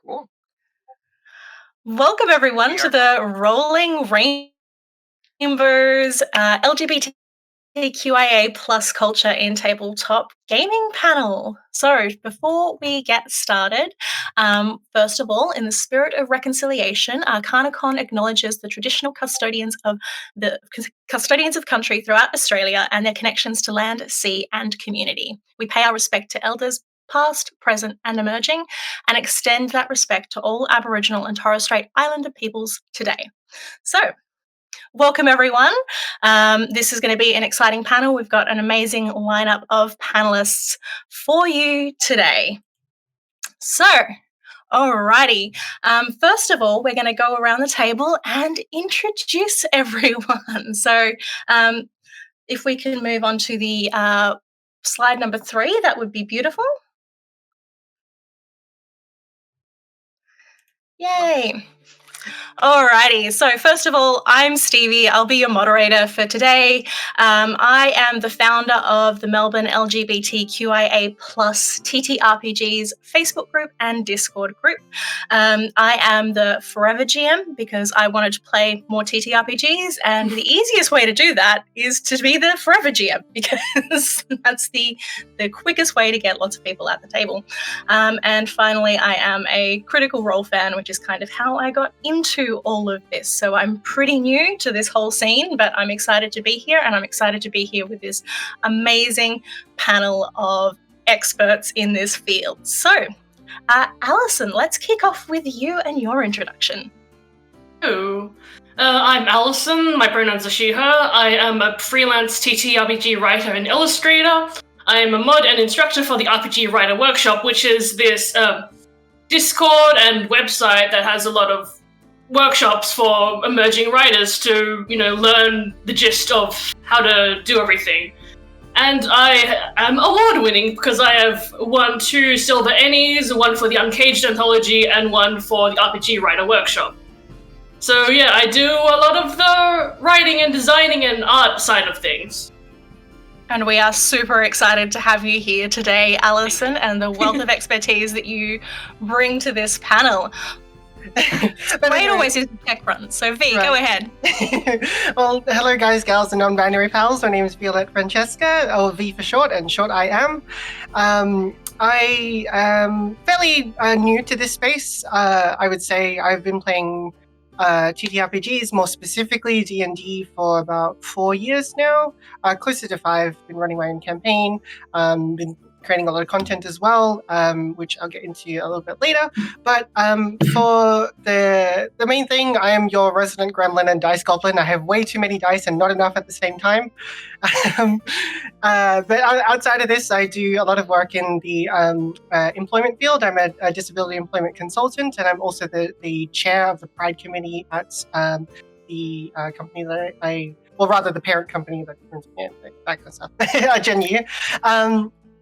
Cool. Welcome, everyone, to the Rolling Rainbows LGBTQIA plus culture in tabletop gaming panel. So before we get started, first of all, in the spirit of reconciliation, Carnicon acknowledges the traditional custodians of country throughout Australia and their connections to land, sea, and community. We pay our respect to elders past, present, and emerging, and extend that respect to all Aboriginal and Torres Strait Islander peoples today. So, welcome everyone. This is going to be an exciting panel. We've got an amazing lineup of panelists for you today. So, alrighty. First of all, we're going to go around the table and introduce everyone. So, if we can move on to the slide number 3, that would be beautiful. Yay. Alrighty, so first of all, I'm Stevie. I'll be your moderator for today. I am the founder of the Melbourne LGBTQIA plus TTRPGs Facebook group and Discord group. I am the forever GM because I wanted to play more TTRPGs, and the easiest way to do that is to be the forever GM because that's the quickest way to get lots of people at the table. And finally, I am a Critical Role fan, which is kind of how I got into all of this. So I'm pretty new to this whole scene, but I'm excited to be here, and I'm excited to be here with this amazing panel of experts in this field. So, Alison, let's kick off with you and your introduction. Hello. I'm Alison. My pronouns are she, her. I am a freelance TTRPG writer and illustrator. I am a mod and instructor for the RPG Writer Workshop, which is this Discord and website that has a lot of workshops for emerging writers to, learn the gist of how to do everything. And I am award-winning because I have won 2 Silver Ennies, one for the Uncaged Anthology and one for the RPG Writer Workshop. So yeah, I do a lot of the writing and designing and art side of things. And we are super excited to have you here today, Alison, and the wealth of expertise that you bring to this panel. Wade always is tech run, so V, right. Go ahead. Well, hello guys, gals, and non-binary pals. My name is Violette Francesca, or V for short, and short I am. I am fairly new to this space. I would say I've been playing TTRPGs, more specifically D&D, for about 4 years now, closer to 5. Been running my own campaign, been creating a lot of content as well, which I'll get into a little bit later. But for the main thing, I am your resident gremlin and dice goblin. I have way too many dice and not enough at the same time. But outside of this, I do a lot of work in the employment field. I'm a disability employment consultant, and I'm also the chair of the Pride Committee at the company that the parent company that kind of stuff, Gen U.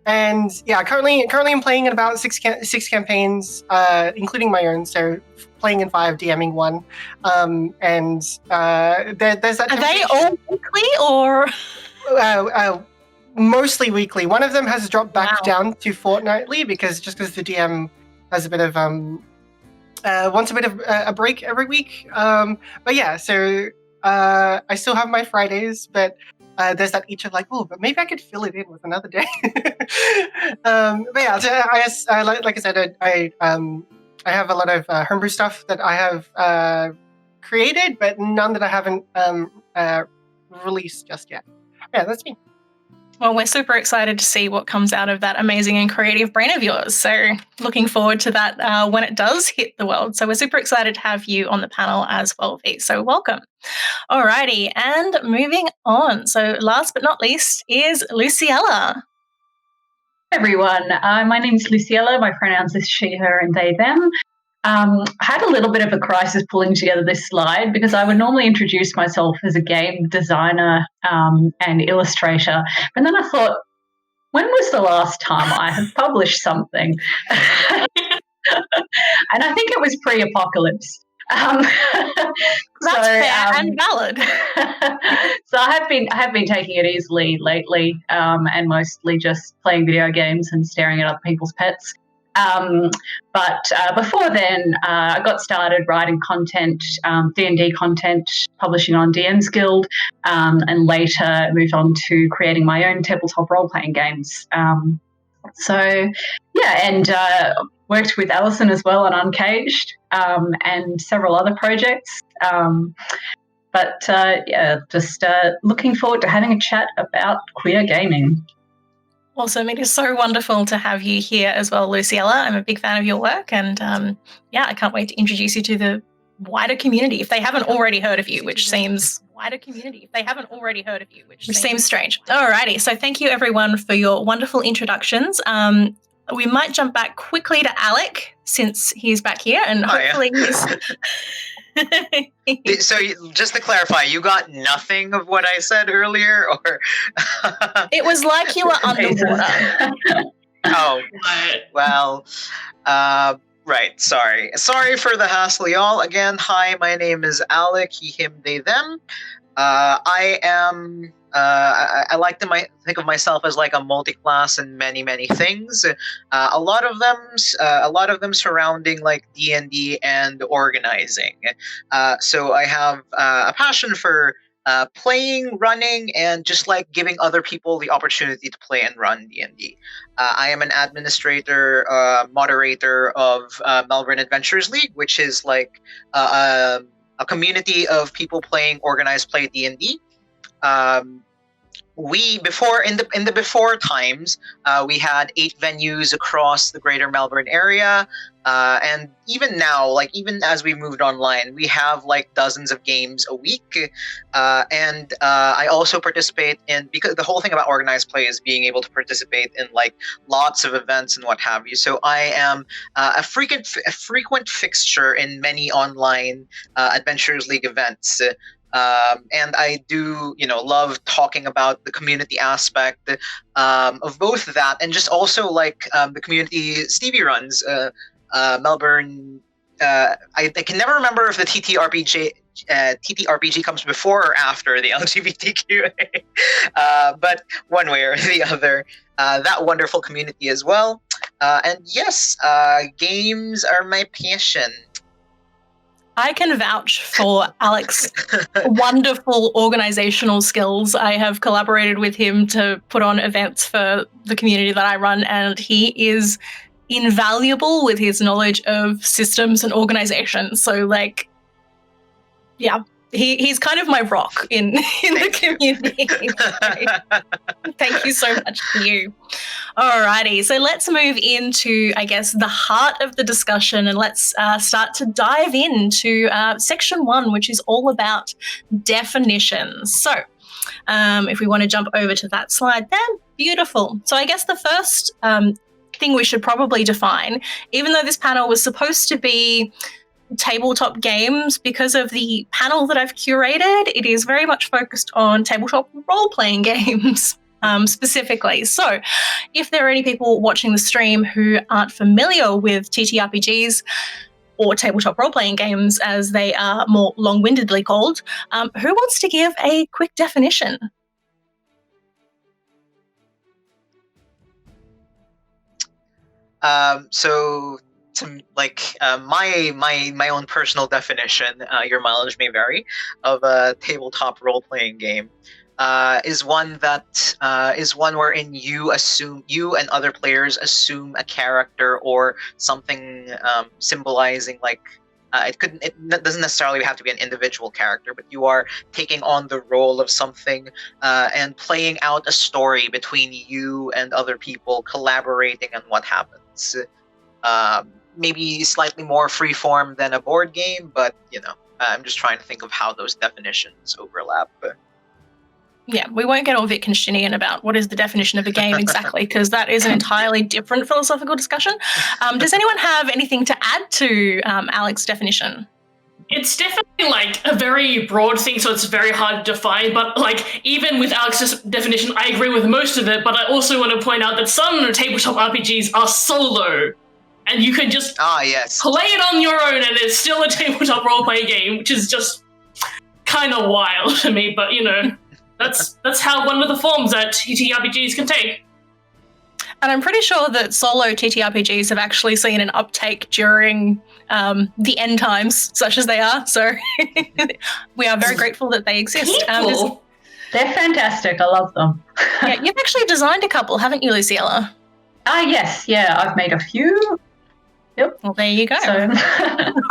And yeah, currently I'm playing in about six campaigns, including my own. So playing in 5, DMing 1, and there's that. Are they all weekly or? Mostly weekly. One of them has dropped back down to fortnightly because the DM has a bit of wants a bit of a break every week. But yeah, so I still have my Fridays, but. There's that itch of but maybe I could fill it in with another day. But yeah, so I guess, like I said, I have a lot of homebrew stuff that I have created, but none that I haven't released just yet. Yeah, that's me. Well, we're super excited to see what comes out of that amazing and creative brain of yours. So looking forward to that when it does hit the world. So we're super excited to have you on the panel as well, V. So welcome. Alrighty, and moving on. So last but not least is Luciella. Hi everyone. My name is Luciella. My pronouns are she, her, and they, them. I had a little bit of a crisis pulling together this slide because I would normally introduce myself as a game designer and illustrator. But then I thought, when was the last time I had published something? And I think it was pre-apocalypse. That's fair and valid. So I have been taking it easily lately, and mostly just playing video games and staring at other people's pets. But before then, I got started writing content, D&D content, publishing on DM's Guild, and later moved on to creating my own tabletop role-playing games. And worked with Alison as well on Uncaged and several other projects. Just looking forward to having a chat about queer gaming. Awesome. It is so wonderful to have you here as well, Luciella. I'm a big fan of your work, and I can't wait to introduce you to the wider community if they haven't already heard of you, which seems strange. Alrighty, so thank you everyone for your wonderful introductions. We might jump back quickly to Alec since he's back here, and hopefully he's... So just to clarify, you got nothing of what I said earlier, or It was like you were underwater. Oh, well, right. Sorry for the hassle, y'all. Again, hi, my name is Alec. He, him, they, them. I am. I like to think of myself as like a multi-class in many things. A lot of them surrounding like D&D and organizing. So I have a passion for playing, running, and just like giving other people the opportunity to play and run D&D. I am an administrator, moderator of Melbourne Adventures League, which is like a community of people playing organized play D&D. In the before times, we had 8 venues across the greater Melbourne area, and even now, like even as we moved online, we have like dozens of games a week. And I also participate in, because the whole thing about organized play is being able to participate in like lots of events and what have you. So I am a frequent fixture in many online Adventures League events. And I do, love talking about the community aspect of both that and just also like the community Stevie runs. Melbourne. I can never remember if the TTRPG comes before or after the LGBTQIA, but one way or the other, that wonderful community as well. And yes, games are my passion. I can vouch for Alec's wonderful organizational skills. I have collaborated with him to put on events for the community that I run, and he is invaluable with his knowledge of systems and organization. So, he's kind of my rock in the community. Thank you so much to you. Alrighty, so let's move into, I guess, the heart of the discussion, and let's start to dive into section 1, which is all about definitions. So if we want to jump over to that slide there, beautiful. So I guess the first thing we should probably define, even though this panel was supposed to be tabletop games, because of the panel that I've curated, it is very much focused on tabletop role-playing games specifically. So if there are any people watching the stream who aren't familiar with TTRPGs or tabletop role-playing games, as they are more long-windedly called, who wants to give a quick definition? My own personal definition, your mileage may vary, of a tabletop role-playing game is one wherein you and other players assume a character or something symbolizing like it doesn't necessarily have to be an individual character, but you are taking on the role of something and playing out a story between you and other people, collaborating on what happens. Maybe slightly more freeform than a board game, but I'm just trying to think of how those definitions overlap. Yeah, we won't get all Wittgensteinian about what is the definition of a game exactly, because that is an entirely different philosophical discussion. Does anyone have anything to add to Alec's definition? It's definitely like a very broad thing, so it's very hard to define, but like even with Alex's definition, I agree with most of it, but I also want to point out that some tabletop RPGs are solo. And you can just play it on your own, and it's still a tabletop role-playing game, which is just kind of wild to me. But that's how one of the forms that TTRPGs can take. And I'm pretty sure that solo TTRPGs have actually seen an uptake during the end times, such as they are. So we are very grateful that they exist. People. They're fantastic. I love them. Yeah, you've actually designed a couple, haven't you, Luciella? Yes. Yeah, I've made a few. Yep. Well, there you go. So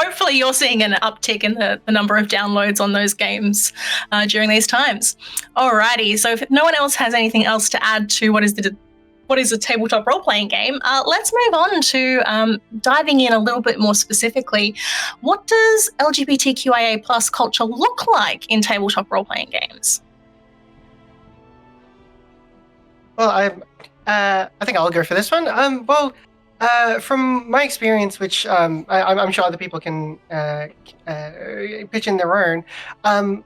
Hopefully you're seeing an uptick in the number of downloads on those games during these times. Alrighty, so if no one else has anything else to add to what is a tabletop role-playing game, let's move on to diving in a little bit more specifically. What does LGBTQIA plus culture look like in tabletop role-playing games? Well, I think I'll go for this one. From my experience, which I'm sure other people can pitch in their own.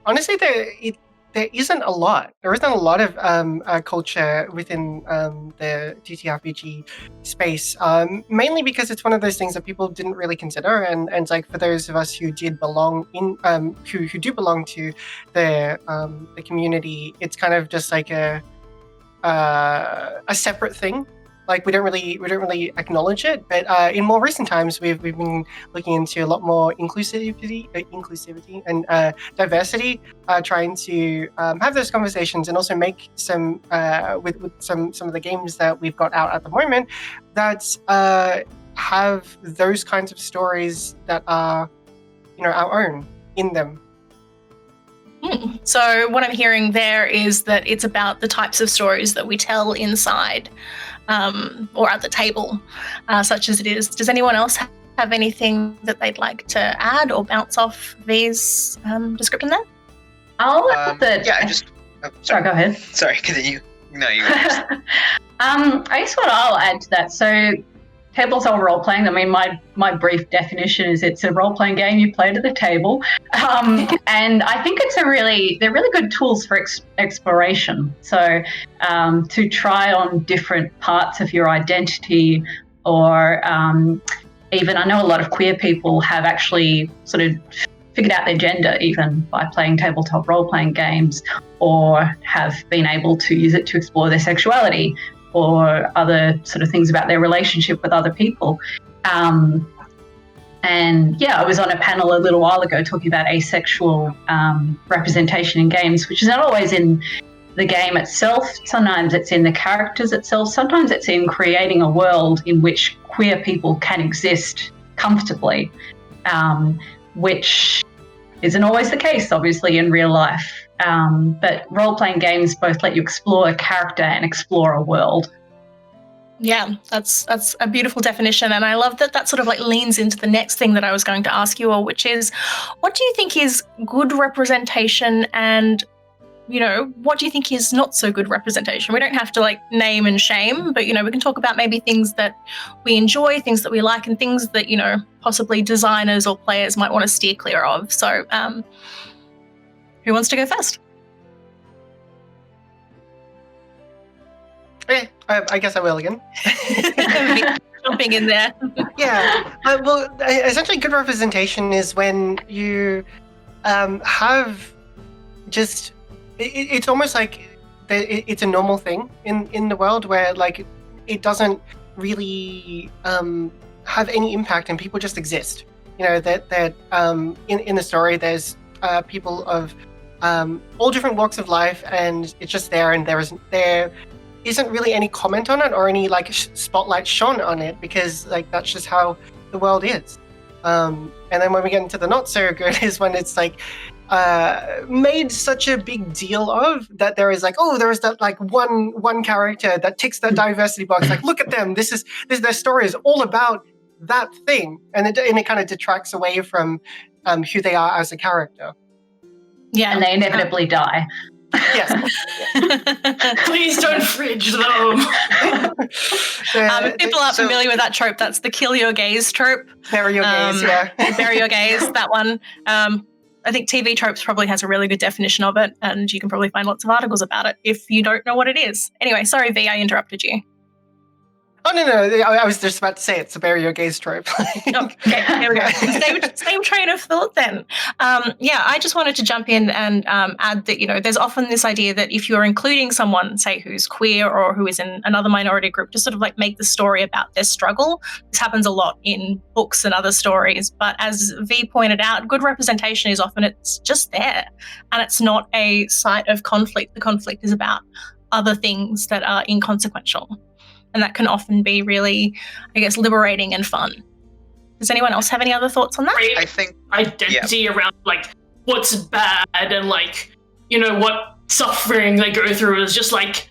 Honestly, there isn't a lot. There isn't a lot of culture within the TTRPG space. Mainly because it's one of those things that people didn't really consider, and like for those of us who did belong in, who do belong to the community, it's kind of just like a separate thing. Like we don't really acknowledge it, but in more recent times we've been looking into a lot more inclusivity and diversity, trying to have those conversations and also make some with some of the games that we've got out at the moment that have those kinds of stories that are our own in them. So what I'm hearing there is that it's about the types of stories that we tell inside or at the table, such as it is. Does anyone else have anything that they'd like to add or bounce off V's description there? I'll add that. Yeah, sorry, go ahead. Sorry, continue. No, you go first. I guess what I'll add to that. So tabletop role-playing, I mean, my brief definition is it's a role-playing game you play to the table. And I think they're really good tools for exploration. So to try on different parts of your identity, or even I know a lot of queer people have actually sort of figured out their gender even by playing tabletop role-playing games, or have been able to use it to explore their sexuality or other sort of things about their relationship with other people. And yeah, I was on a panel a little while ago talking about asexual representation in games, which is not always in the game itself. Sometimes it's in the characters itself. Sometimes it's in creating a world in which queer people can exist comfortably, which isn't always the case, obviously, in real life. But role-playing games both let you explore a character and explore a world. Yeah, that's a beautiful definition. And I love that sort of like leans into the next thing that I was going to ask you all, which is, what do you think is good representation, and, what do you think is not so good representation? We don't have to like name and shame, but, we can talk about maybe things that we enjoy, things that we like, and things that, possibly designers or players might want to steer clear of. So, who wants to go first? I guess I will again. Jumping in there. Yeah. Well, essentially, good representation is when you have just. It's almost like it's a normal thing in the world where like it doesn't really have any impact and people just exist. That in the story there's people of all different walks of life, and it's just there, and there isn't really any comment on it or any like spotlight shone on it, because like that's just how the world is. And then when we get into the not so good is when it's like made such a big deal of that there is like, oh, there is that like one character that ticks that diversity box, like look at them, this their story is all about that thing, and it kind of detracts away from who they are as a character. Yeah, and they inevitably die. Yes. Please don't fridge them. If people aren't familiar with that trope, that's the kill your gaze trope. Bury your gaze, yeah. Bury your gaze, that one. I think TV Tropes probably has a really good definition of it, and you can probably find lots of articles about it if you don't know what it is. Anyway, sorry, V, I interrupted you. Oh, no. I was just about to say it's a bury your gays trope. Oh, okay, there we go. Same train of thought then. I just wanted to jump in and add that, there's often this idea that if you're including someone, say, who's queer or who is in another minority group, to sort of like make the story about their struggle. This happens a lot in books and other stories. But as V pointed out, good representation is often it's just there. And it's not a site of conflict. The conflict is about other things that are inconsequential. And that can often be really, I guess, liberating and fun. Does anyone else have any other thoughts on that? I think identity around like what's bad and like, what suffering they go through is just like,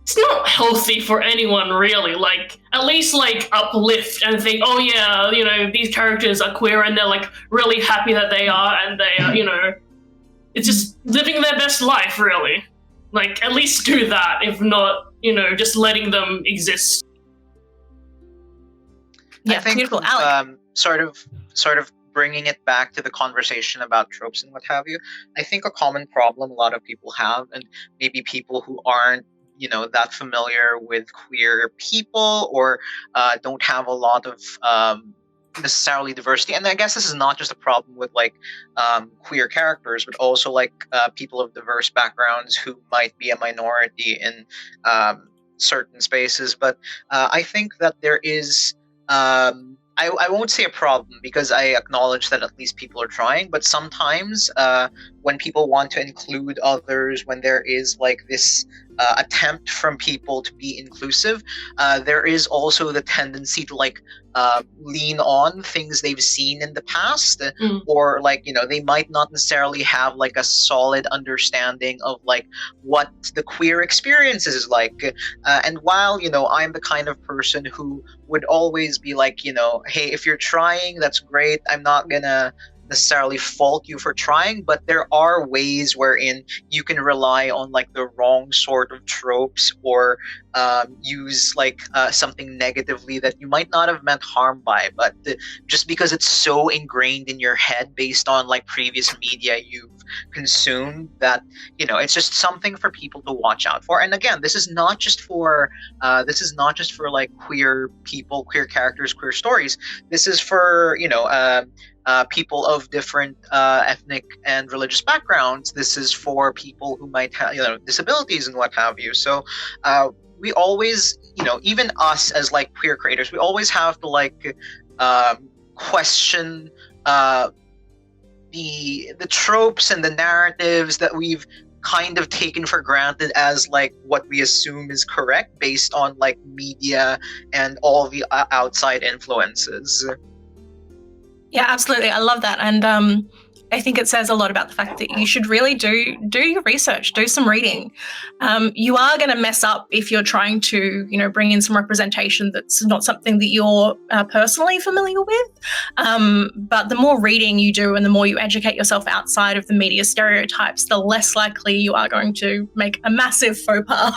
it's not healthy for anyone really. Like, at least like uplift and think, oh yeah, these characters are queer and they're like really happy that they are, and they are, it's just living their best life really. Like, at least do that, if not, just letting them exist. Yeah, I think, beautiful. Alec. sort of bringing it back to the conversation about tropes and what have you. I think a common problem a lot of people have, and maybe people who aren't, that familiar with queer people or don't have a lot of necessarily diversity, and I guess this is not just a problem with like queer characters, but also like people of diverse backgrounds who might be a minority in certain spaces. But I think that there is I won't say a problem, because I acknowledge that at least people are trying, but sometimes when people want to include others, when there is like this attempt from people to be inclusive, there is also the tendency to like lean on things they've seen in the past, or like, they might not necessarily have like a solid understanding of like what the queer experience is like. And while, I'm the kind of person who would always be like, hey, if you're trying, that's great. I'm not gonna necessarily fault you for trying, but there are ways wherein you can rely on like the wrong sort of tropes, or use like something negatively that you might not have meant harm by, but just because it's so ingrained in your head based on like previous media you've consumed, that it's just something for people to watch out for. And again, this is not just for like queer people, queer characters, queer stories. This is for people of different ethnic and religious backgrounds. This is for people who might have disabilities and what have you. So we always, even us as like queer creators, we always have to like question the tropes and the narratives that we've kind of taken for granted as like what we assume is correct based on like media and all the outside influences. Yeah, absolutely. I love that. And I think it says a lot about the fact that you should really do your research, do some reading. You are going to mess up if you're trying to, bring in some representation that's not something that you're personally familiar with. But the more reading you do and the more you educate yourself outside of the media stereotypes, the less likely you are going to make a massive faux pas.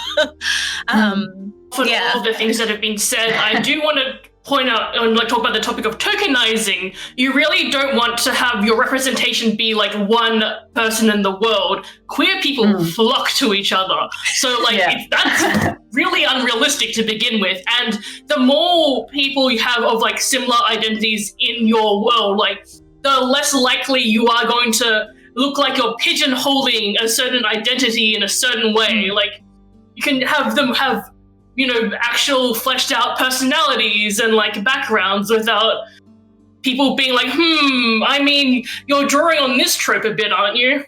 For all of the things that have been said, I do want to point out and like talk about the topic of tokenizing. You really don't want to have your representation be like one person in the world. Queer people flock to each other, so like that's really unrealistic to begin with. And the more people you have of like similar identities in your world, like the less likely you are going to look like you're pigeonholing a certain identity in a certain way. Like, you can have them have actual fleshed out personalities and like backgrounds without people being like, I mean, you're drawing on this trope a bit, aren't you?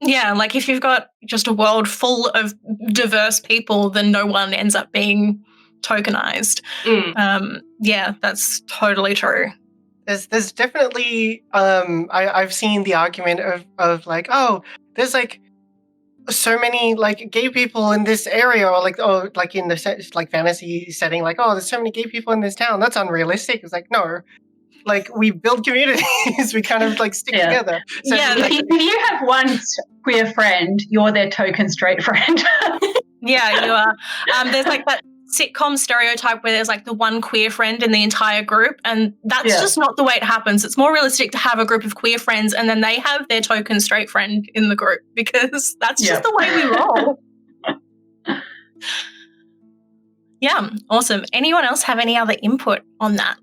Yeah, like if you've got just a world full of diverse people, then no one ends up being tokenized. Yeah, that's totally true. There's definitely I've seen the argument of like, oh, there's like so many like gay people in this area, or like in the like fantasy setting, like, oh, there's so many gay people in this town, that's unrealistic. It's like, no, like we build communities, we kind of like stick together. So, if you have one queer friend, you're their token straight friend. Yeah, you are. There's like that sitcom stereotype where there's like the one queer friend in the entire group, and that's just not the way it happens. It's more realistic to have a group of queer friends and then they have their token straight friend in the group, because that's just the way we roll. Yeah, awesome. Anyone else have any other input on that?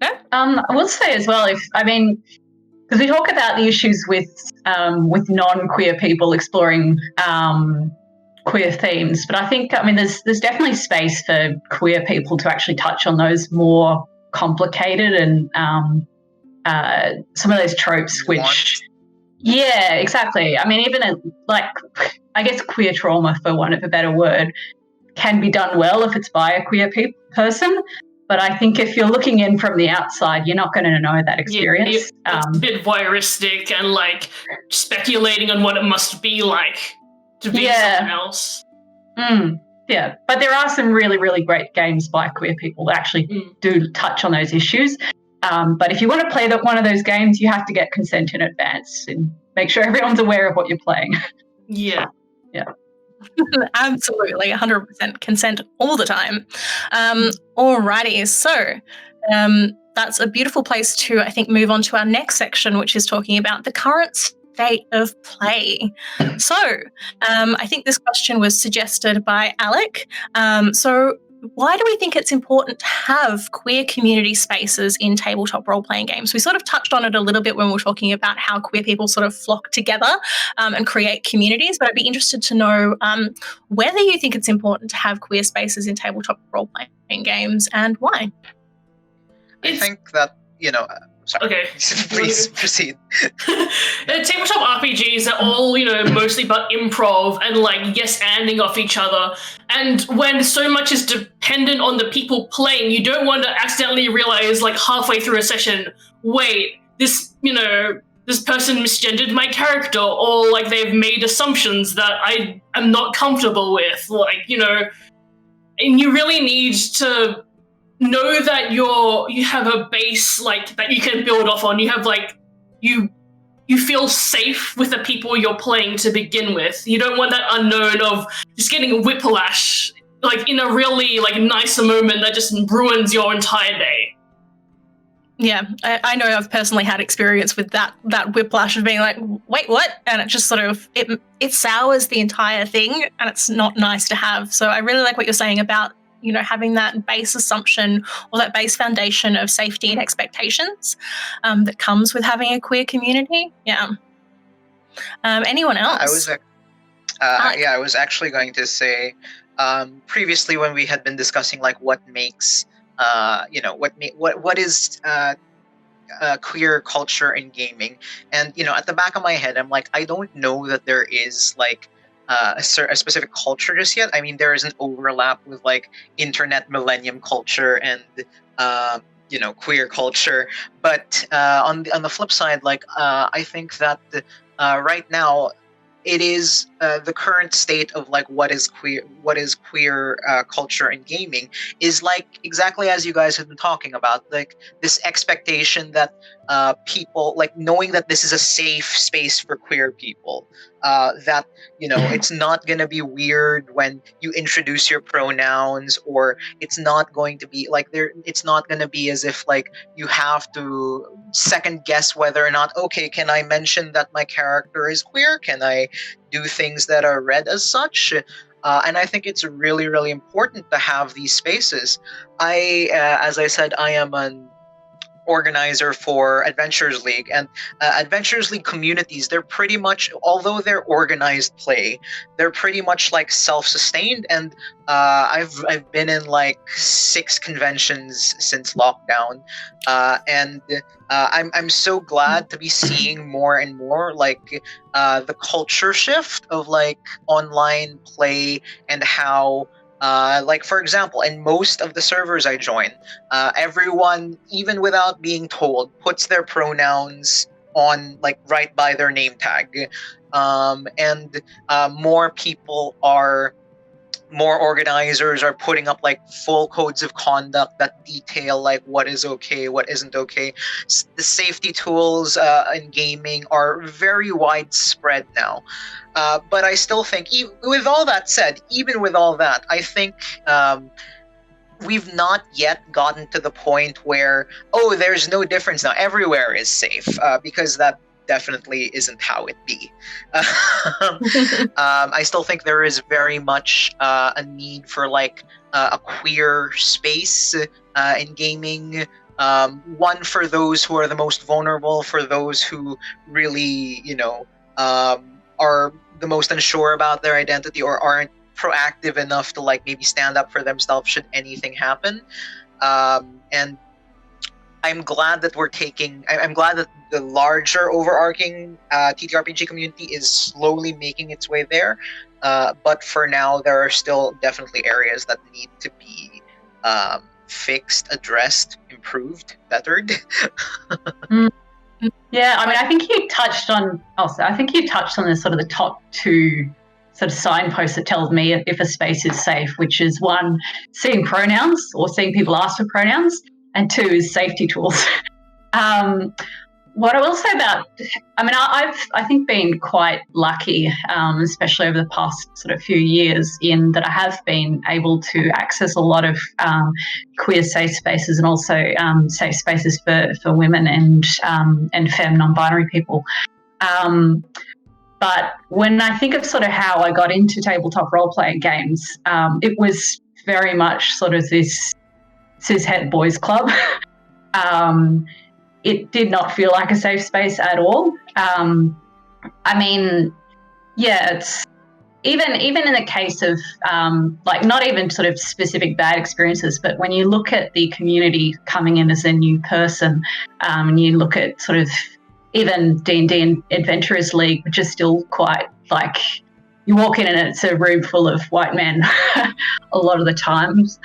No? I will say as well, because we talk about the issues with non-queer people exploring queer themes, but I think there's definitely space for queer people to actually touch on those more complicated and some of those tropes, which yeah, exactly. I mean, even I guess queer trauma, for want of a better word, can be done well if it's by a queer person. But I think if you're looking in from the outside, you're not going to know that experience. It's a bit voyeuristic and like speculating on what it must be like to be someone else. Yeah, but there are some really, really great games by queer people that actually do touch on those issues. But if you want to play one of those games, you have to get consent in advance and make sure everyone's aware of what you're playing. Yeah. Yeah. Absolutely, 100% consent all the time. Alrighty, so that's a beautiful place to, I think, move on to our next section, which is talking about the current state of play. So I think this question was suggested by Alec. So why do we think it's important to have queer community spaces in tabletop role-playing games? We sort of touched on it a little bit when we were talking about how queer people sort of flock together and create communities, but I'd be interested to know whether you think it's important to have queer spaces in tabletop role-playing games and why. I think that, sorry. Okay. Please proceed. Tabletop RPGs are all, mostly about improv and like yes-anding off each other. And when so much is dependent on the people playing, you don't want to accidentally realize like halfway through a session, wait, this person misgendered my character, or like they've made assumptions that I am not comfortable with. And you really need to know that you have a base like that you can build off on. You have like you feel safe with the people you're playing to begin with. You don't want that unknown of just getting a whiplash like in a really like nicer moment that just ruins your entire day. Yeah, I know I've personally had experience with that whiplash of being like, wait, what? And it just sort of, it sours the entire thing, and it's not nice to have. So I really like what you're saying about, having that base assumption or that base foundation of safety and expectations that comes with having a queer community. Yeah. Anyone else? I was actually going to say, previously when we had been discussing like what makes what is queer culture in gaming, and at the back of my head I'm like, I don't know that there is like a specific culture just yet. I mean, there is an overlap with like internet millennium culture and queer culture, but on the flip side, like I think that right now it is the current state of like what is queer culture in gaming is like exactly as you guys have been talking about, like this expectation that people, like knowing that this is a safe space for queer people, that it's not going to be weird when you introduce your pronouns, or it's not going to be like it's not going to be as if like you have to second guess whether or not, okay, can I mention that my character is queer? Can I do things that are read as such? And I think it's really, really important to have these spaces. As I said, I am an organizer for Adventures League, and Adventures League communities, they're pretty much, although they're organized play, they're pretty much like self-sustained, and I've been in like 6 conventions since lockdown, and I'm so glad to be seeing more and more like the culture shift of like online play, and how like for example, in most of the servers I join, everyone, even without being told, puts their pronouns on like right by their name tag, and more organizers are putting up like full codes of conduct that detail like what is okay, what isn't okay. The safety tools in gaming are very widespread now. But I still think, with all that said, even with all that, I think we've not yet gotten to the point where, there's no difference now, everywhere is safe, because that definitely isn't how it be. I still think there is very much a need for like a queer space in gaming. One for those who are the most vulnerable, for those who really, are the most unsure about their identity or aren't proactive enough to like maybe stand up for themselves should anything happen. And I'm glad that I'm glad that the larger overarching TTRPG community is slowly making its way there. But for now, there are still definitely areas that need to be fixed, addressed, improved, bettered. Yeah, I mean, I think you touched on the sort of the top two sort of signposts that tells me if a space is safe, which is one, seeing pronouns or seeing people ask for pronouns, and two is safety tools. What I will say about, I mean, I think been quite lucky, especially over the past sort of few years, in that I have been able to access a lot of queer safe spaces and also safe spaces for women and femme non-binary people. But when I think of sort of how I got into tabletop role-playing games, it was very much sort of this cishet boys club. It did not feel like a safe space at all. I mean, yeah, it's even in the case of like not even sort of specific bad experiences, but when you look at the community coming in as a new person, and you look at sort of even D&D and Adventurers League, which is still quite like you walk in and it's a room full of white men a lot of the times.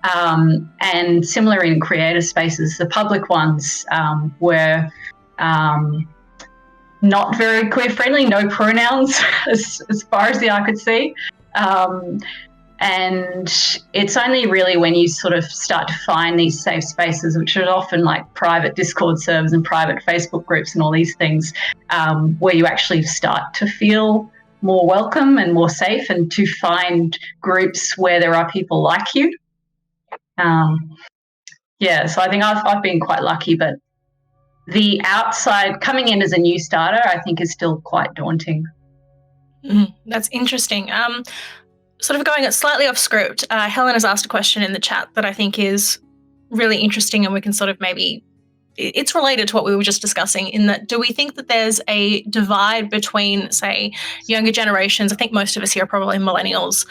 And similar in creative spaces, the public ones were not very queer friendly, no pronouns as far as the eye could see. And it's only really when you sort of start to find these safe spaces, which are often like private Discord servers and private Facebook groups and all these things, where you actually start to feel more welcome and more safe, and to find groups where there are people like you. So I think I've been quite lucky, but the outside, coming in as a new starter, I think is still quite daunting. That's interesting. Sort of going slightly off script, Helen has asked a question in the chat that I think is really interesting, and we can sort of maybe, it's related to what we were just discussing, in that, do we think that there's a divide between, say, younger generations, I think most of us here are probably millennials,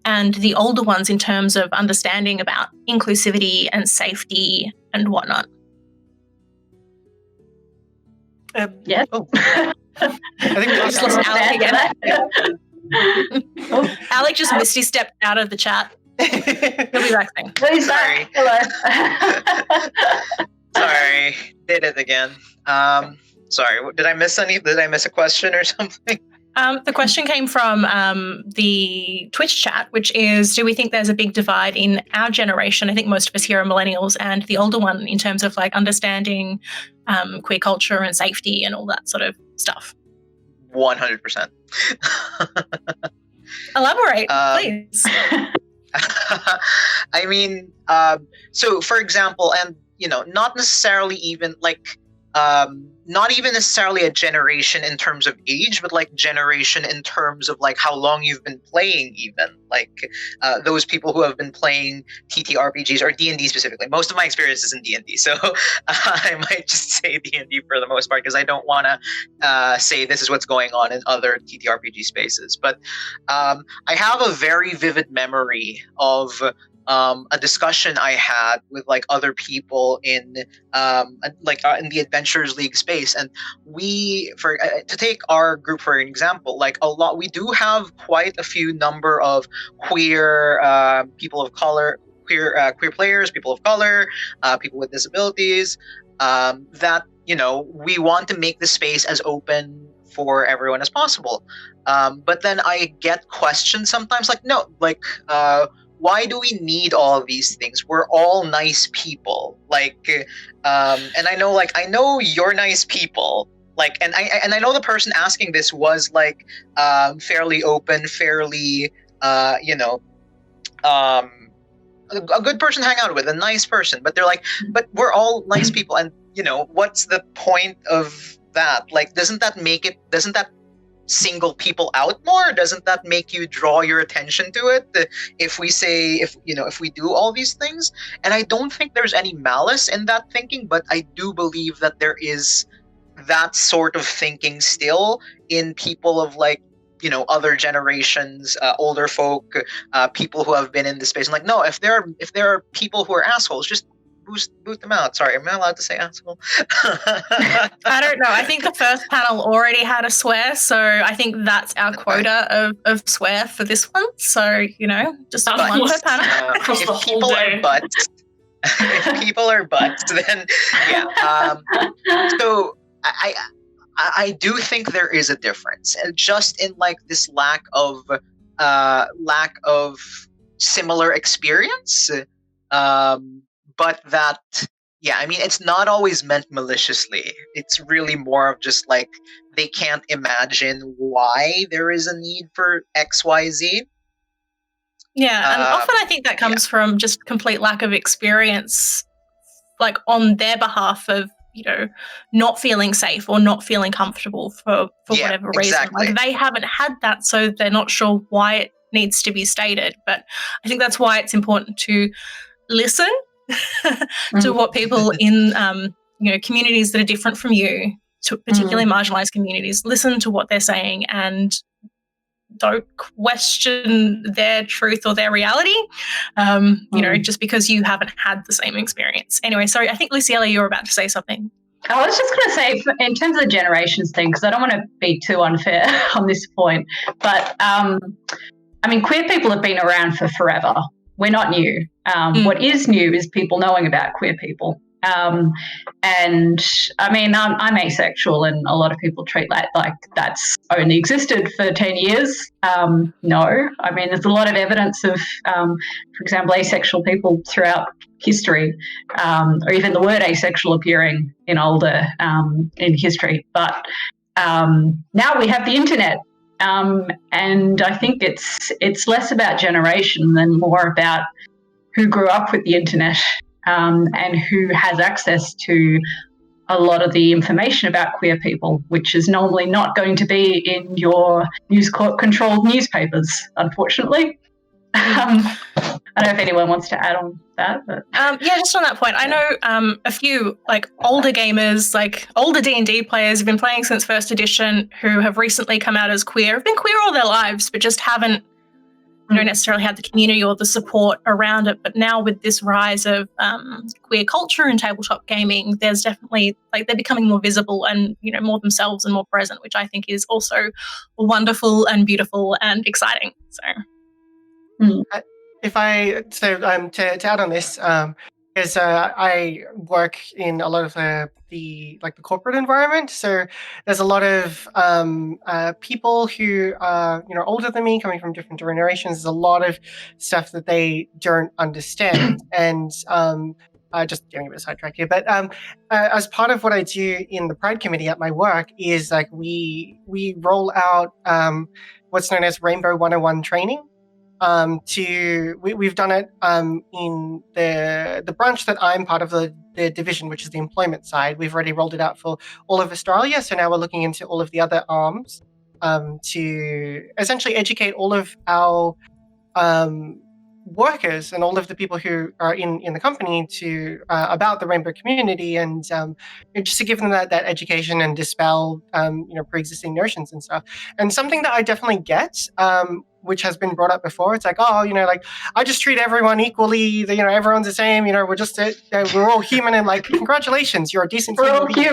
and the older ones in terms of understanding about inclusivity and safety and whatnot? Yeah. Oh. I think we just lost Alec again. Alec just misty stepped out of the chat. He'll be back soon. Please, Sorry. Hello. Sorry, did it again. Sorry, did I miss a question or something? The question came from the Twitch chat, which is, do we think there's a big divide in our generation? I think most of us here are millennials, and the older one, in terms of like understanding queer culture and safety and all that sort of stuff. 100%. Elaborate, please. I mean, so for example, and not necessarily even like, not even necessarily a generation in terms of age, but like generation in terms of like how long you've been playing, even like those people who have been playing TTRPGs or D&D specifically. Most of my experience is in D&D, so I might just say D&D for the most part, because I don't want to say this is what's going on in other TTRPG spaces. But I have a very vivid memory of a discussion I had with like other people in the Adventurers League space, and we, to take our group for an example, like we do have quite a few number of queer people of color, queer players, people of color, people with disabilities, that we want to make the space as open for everyone as possible. But then I get questions sometimes like, no, like, why do we need all of these things? We're all nice people. Like, and I know you're nice people. Like, and I know the person asking this was like, fairly open, fairly, a good person to hang out with, a nice person. But they're like, but we're all nice people. And, what's the point of that? Like, doesn't that single people out more? Doesn't that make you draw your attention to it? If we do all these things? And I don't think there's any malice in that thinking, but I do believe that there is that sort of thinking still in people of like, other generations, older folk, people who have been in the space. I'm like, no, if there are people who are assholes, just boot them out. Sorry, am I allowed to say asshole? I don't know. I think the first panel already had a swear, so I think that's our quota of swear for this one. So, just one per panel. If people are butts, then yeah. So I do think there is a difference, and just in like this lack of similar experience. But that, yeah, I mean, it's not always meant maliciously. It's really more of just like they can't imagine why there is a need for X, Y, Z. Yeah, and often I think that comes from just complete lack of experience, like on their behalf of, not feeling safe or not feeling comfortable for whatever reason. Exactly. Like they haven't had that, so they're not sure why it needs to be stated. But I think that's why it's important to listen to what people in communities that are different from you, to particularly marginalized communities, listen to what they're saying and don't question their truth or their reality, just because you haven't had the same experience. Anyway, sorry, I think Luciella, you were about to say something. I was just going to say, in terms of the generations thing, because I don't want to be too unfair on this point, but queer people have been around for forever. We're not new. What is new is people knowing about queer people. And I mean, I'm asexual, and a lot of people treat that like that's only existed for 10 years. No, I mean, there's a lot of evidence of, for example, asexual people throughout history, or even the word asexual appearing in older in history. But now we have the internet. And I think it's less about generation than more about who grew up with the internet and who has access to a lot of the information about queer people, which is normally not going to be in your News Corp-controlled newspapers, unfortunately. I don't know if anyone wants to add on that. But. Just on that point, I know a few older gamers, older D&D players who've been playing since first edition who have recently come out as queer, have been queer all their lives, but just haven't necessarily had the community or the support around it. But now with this rise of queer culture in tabletop gaming, there's definitely they're becoming more visible and more themselves and more present, which I think is also wonderful and beautiful and exciting. So. To add on this, because I work in a lot of the corporate environment, so there's a lot of people who are older than me, coming from different generations. There's a lot of stuff that they don't understand, and just getting a bit sidetracked here. But as part of what I do in the Pride Committee at my work is we roll out what's known as Rainbow 101 training. We've done it in the branch that I'm part of, the division, which is the employment side. We've already rolled it out for all of Australia, so now we're looking into all of the other arms to essentially educate all of our workers and all of the people who are in the company about the rainbow community, and just to give them that education and dispel pre-existing notions and stuff. And something that I definitely get, which has been brought up before, it's I just treat everyone equally, everyone's the same, we're all human, and congratulations, you're a decent human being.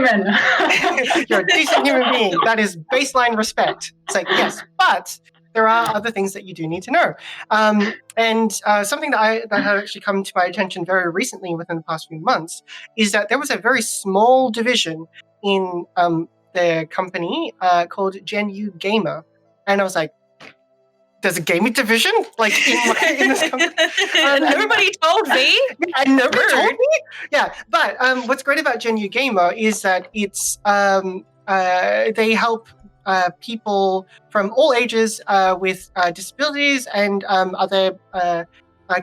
You're a decent human being. That is baseline respect. It's yes, but there are other things that you do need to know. And something that had actually come to my attention very recently within the past few months is that there was a very small division in the company called Gen U Gamer. And I was like, there's a gaming division in this company? Nobody told me. And nobody told me? Yeah, but what's great about Gen U Gamer is that it's they help people from all ages with disabilities and other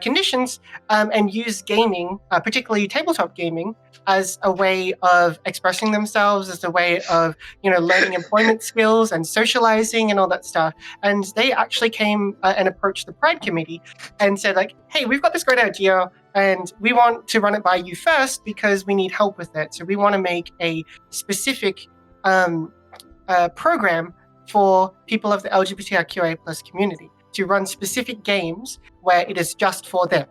conditions, and use gaming, particularly tabletop gaming, as a way of expressing themselves, as a way of learning employment skills and socializing and all that stuff. And they actually came and approached the Pride Committee and said, like, hey, we've got this great idea and we want to run it by you first because we need help with it. So we want to make a specific program for people of the LGBTQIA plus community to run specific games where it is just for them.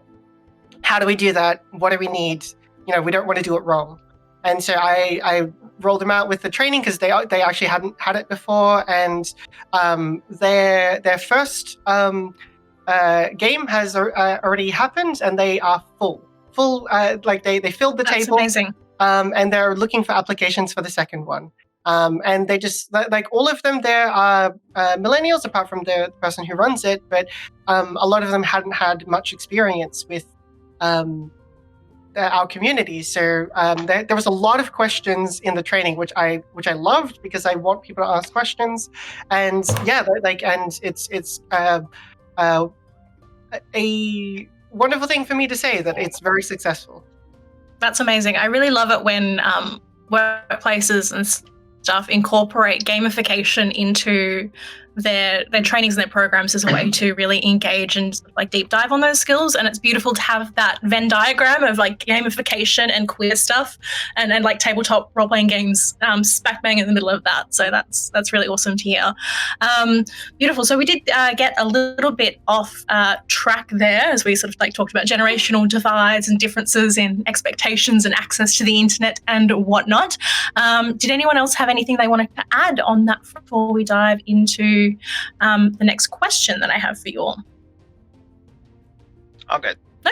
How do we do that? What do we need? We don't want to do it wrong. And so I rolled them out with the training because they actually hadn't had it before. And their first game has already happened, and they are full. Like they filled the That's table. amazing. And they're looking for applications for the second one. And they just, like, all of them there are millennials, apart from the person who runs it, but a lot of them hadn't had much experience with our community. So there was a lot of questions in the training, which I loved because I want people to ask questions. And yeah, and it's a wonderful thing for me to say that it's very successful. That's amazing. I really love it when workplaces and stuff incorporate gamification into their trainings and their programs as a way to really engage and like deep dive on those skills. And it's beautiful to have that Venn diagram of like gamification and queer stuff and like tabletop role-playing games smack bang in the middle of that. So that's really awesome to hear. Beautiful. So we did get a little bit off track there as we sort of like talked about generational divides and differences in expectations and access to the internet and whatnot. Did anyone else have anything they wanted to add on that before we dive into the next question that I have for you all? All good. No?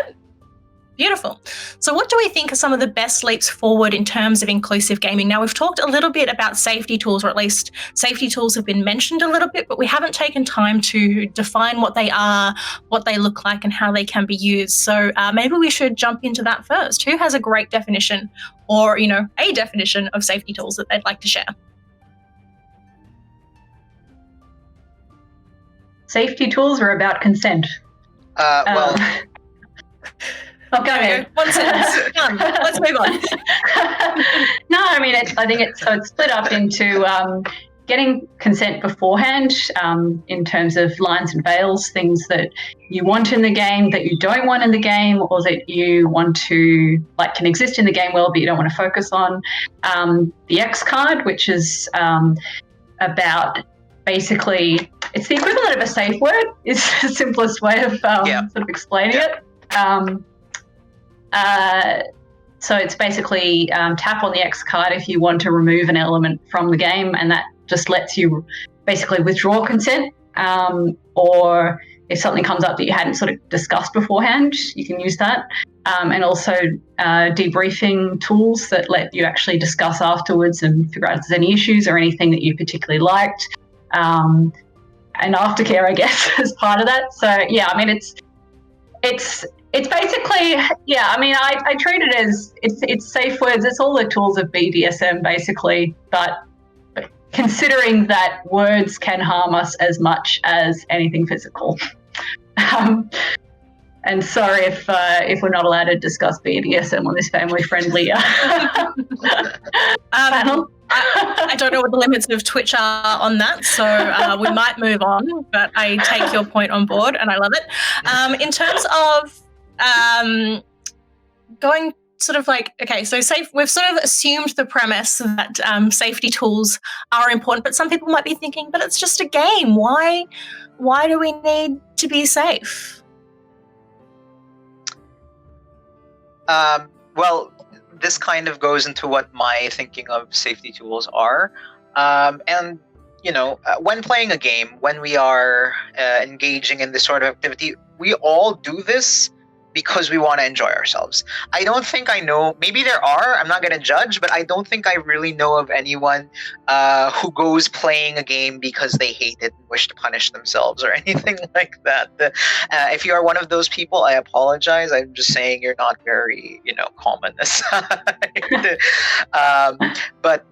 Beautiful. So what do we think are some of the best leaps forward in terms of inclusive gaming? Now, we've talked a little bit about safety tools, or at least safety tools have been mentioned a little bit, but we haven't taken time to define what they are, what they look like, and how they can be used. So maybe we should jump into that first. Who has a great definition or, a definition of safety tools that they'd like to share? Safety tools are about consent. Well, go ahead. One sentence. Done. Let's move on. No, I mean, I think it's split up into getting consent beforehand in terms of lines and veils, things that you want in the game, that you don't want in the game, or that you want to, like, can exist in the game well, but you don't want to focus on. The X card, which is about basically, it's the equivalent of a safe word, is the simplest way of sort of explaining it. So it's basically tap on the X card if you want to remove an element from the game, and that just lets you basically withdraw consent, or if something comes up that you hadn't sort of discussed beforehand, you can use that. And also debriefing tools that let you actually discuss afterwards and figure out if there's any issues or anything that you particularly liked. And aftercare, I guess, as part of that. So yeah, I mean, it's basically, yeah, I mean, I treat it as it's safe words. It's all the tools of BDSM basically, but considering that words can harm us as much as anything physical. And sorry if we're not allowed to discuss BDSM on this family-friendly panel. I don't know what the limits of Twitch are on that, so we might move on, but I take your point on board and I love it. In terms of going sort of like, okay, so we've sort of assumed the premise that safety tools are important, but some people might be thinking, but it's just a game. Why do we need to be safe? Well, this kind of goes into what my thinking of safety tools are. And, when playing a game, when we are engaging in this sort of activity, we all do this because we want to enjoy ourselves. I don't think I know, maybe there are, I'm not going to judge, but I don't think I really know of anyone who goes playing a game because they hate it and wish to punish themselves or anything like that. If you are one of those people, I apologize. I'm just saying you're not very, common aside. But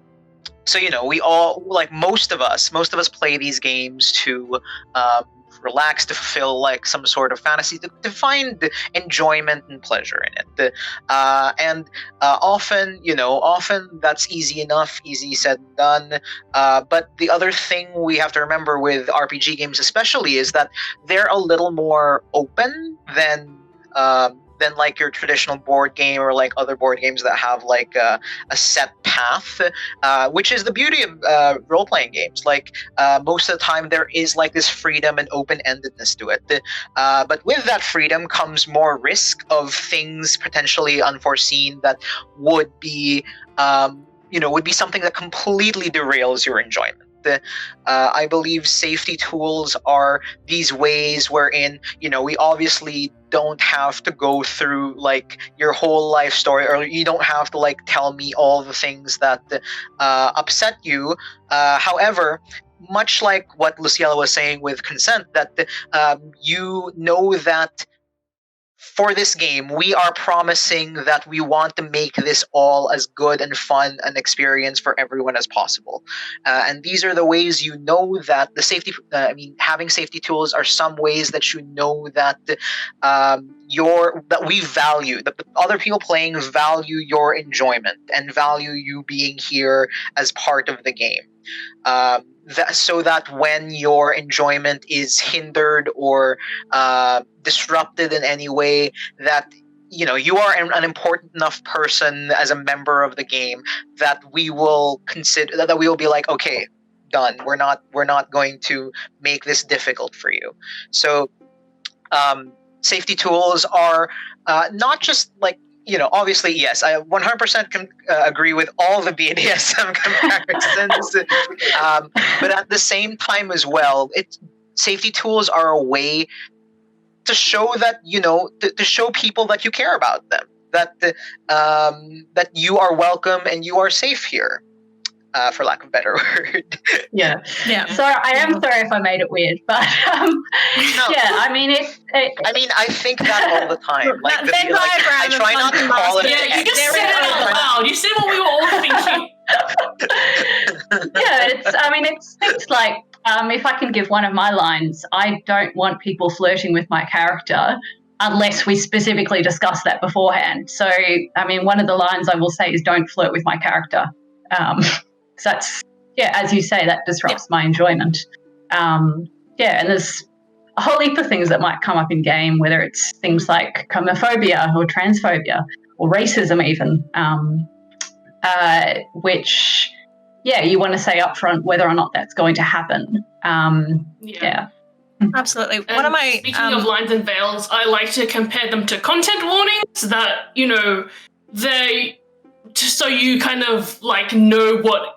so, we all, like most of us play these games to relax, to fulfill like some sort of fantasy, to find enjoyment and pleasure in it. And often, often that's easy enough, easy said and done. But the other thing we have to remember with RPG games, especially, is that they're a little more open than like your traditional board game or like other board games that have like a set path, which is the beauty of role-playing games. Like most of the time there is like this freedom and open-endedness to it. But with that freedom comes more risk of things potentially unforeseen that would be something that completely derails your enjoyment. I believe safety tools are these ways wherein, we obviously don't have to go through like your whole life story, or you don't have to like tell me all the things that upset you. However, much like what Luciela was saying with consent, that you know that for this game, we are promising that we want to make this all as good and fun an experience for everyone as possible. And these are the ways you know that the safety, having safety tools are some ways that you know that that we value, that the other people playing value your enjoyment and value you being here as part of the game. So that when your enjoyment is hindered or disrupted in any way, that you are an important enough person as a member of the game that we will consider, that we will be like, okay, done. We're not going to make this difficult for you. So safety tools are not just like, obviously, yes, I 100% agree with all the BDSM comparisons. But at the same time as well, safety tools are a way to show that, to show people that you care about them, that you are welcome and you are safe here. For lack of a better word. Yeah. So I am sorry if I made it weird, but No. yeah, I mean, I think that all the time. Like, I try not to call it. Yeah, you just said it out loud. You said what we were all thinking. Yeah, it's things like, if I can give one of my lines, I don't want people flirting with my character unless we specifically discuss that beforehand. So, one of the lines I will say is, don't flirt with my character. So that's, as you say, that disrupts my enjoyment. And there's a whole heap of things that might come up in game, whether it's things like homophobia or transphobia or racism even, which, you want to say upfront whether or not that's going to happen. Absolutely. And One of my speaking of lines and veils, I like to compare them to content warnings that, they, just so you kind of like know what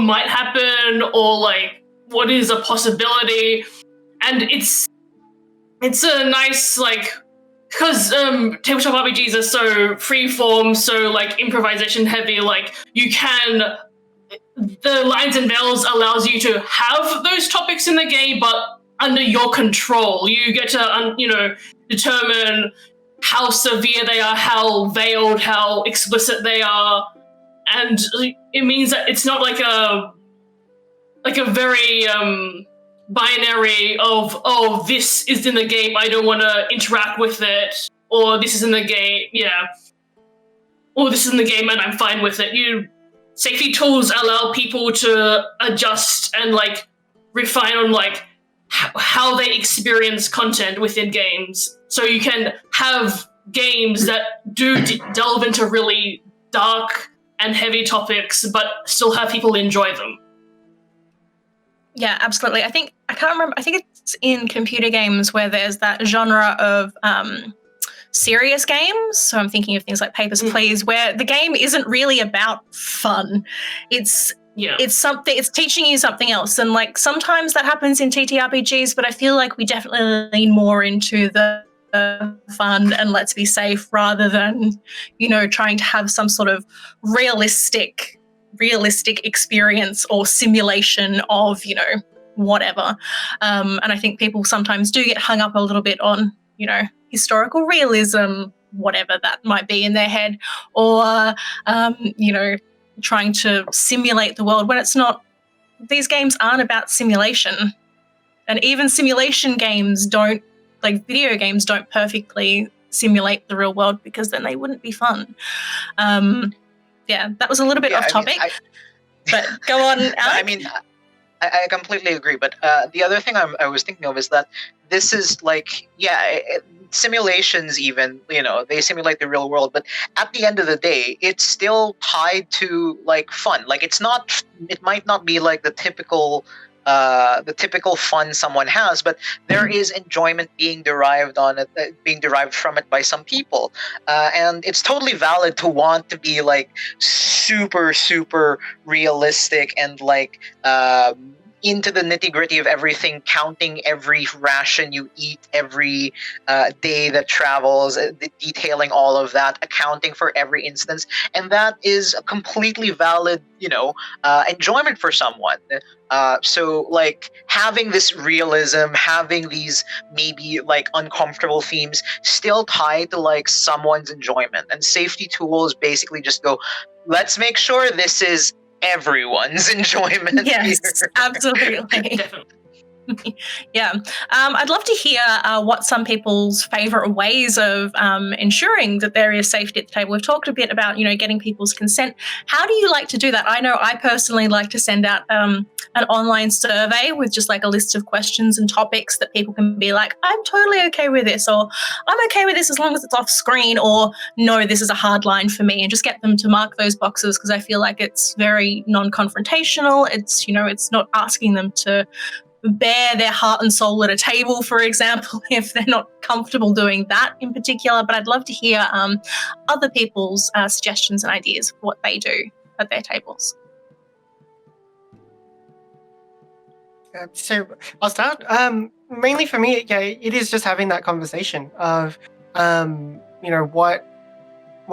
might happen, or like what is a possibility. And it's a nice, like, because tabletop RPGs are so freeform, so like improvisation heavy, like the lines and veils allows you to have those topics in the game, but under your control. You get to determine how severe they are, how veiled, how explicit they are. And it means that it's not like a very binary of, oh, this is in the game, I don't want to interact with it, or this is in the game, or this is in the game and I'm fine with it. Safety tools allow people to adjust and like refine on like how they experience content within games. So you can have games that do delve into really dark and heavy topics, but still have people enjoy them. Yeah, absolutely. I can't remember, I think it's in computer games where there's that genre of serious games. So I'm thinking of things like Papers, Please, where the game isn't really about fun. It's teaching you something else. And like sometimes that happens in TTRPGs, but I feel like we definitely lean more into the fun and let's be safe rather than, trying to have some sort of realistic experience or simulation of, whatever. And I think people sometimes do get hung up a little bit on, historical realism, whatever that might be in their head, or, trying to simulate the world when it's not. These games aren't about simulation. And even simulation games don't, like video games don't perfectly simulate the real world, because then they wouldn't be fun. Yeah, that was a little bit off topic, but go on, Alec. I mean, I completely agree. But the other thing I was thinking of is that this is like, simulations even, they simulate the real world. But at the end of the day, it's still tied to like fun. Like it might not be like the typical fun someone has, but there is enjoyment being derived from it by some people, and it's totally valid to want to be like super super realistic and like into the nitty gritty of everything, counting every ration you eat, every day that travels, detailing all of that, accounting for every instance, and that is a completely valid, enjoyment for someone. So like having this realism, having these maybe like uncomfortable themes still tied to like someone's enjoyment, and safety tools basically just go, let's make sure this is everyone's enjoyment. Yes, here. absolutely. Definitely. Yeah. I'd love to hear what some people's favorite ways of ensuring that there is safety at the table. We've talked a bit about, getting people's consent. How do you like to do that? I know I personally like to send out an online survey with just like a list of questions and topics that people can be like, I'm totally okay with this, or I'm okay with this as long as it's off screen, or no, this is a hard line for me, and just get them to mark those boxes, because I feel like it's very non-confrontational. It's, it's not asking them to bare their heart and soul at a table, for example, if they're not comfortable doing that in particular. But I'd love to hear other people's suggestions and ideas of what they do at their tables. So I'll start. Mainly for me, it is just having that conversation of, what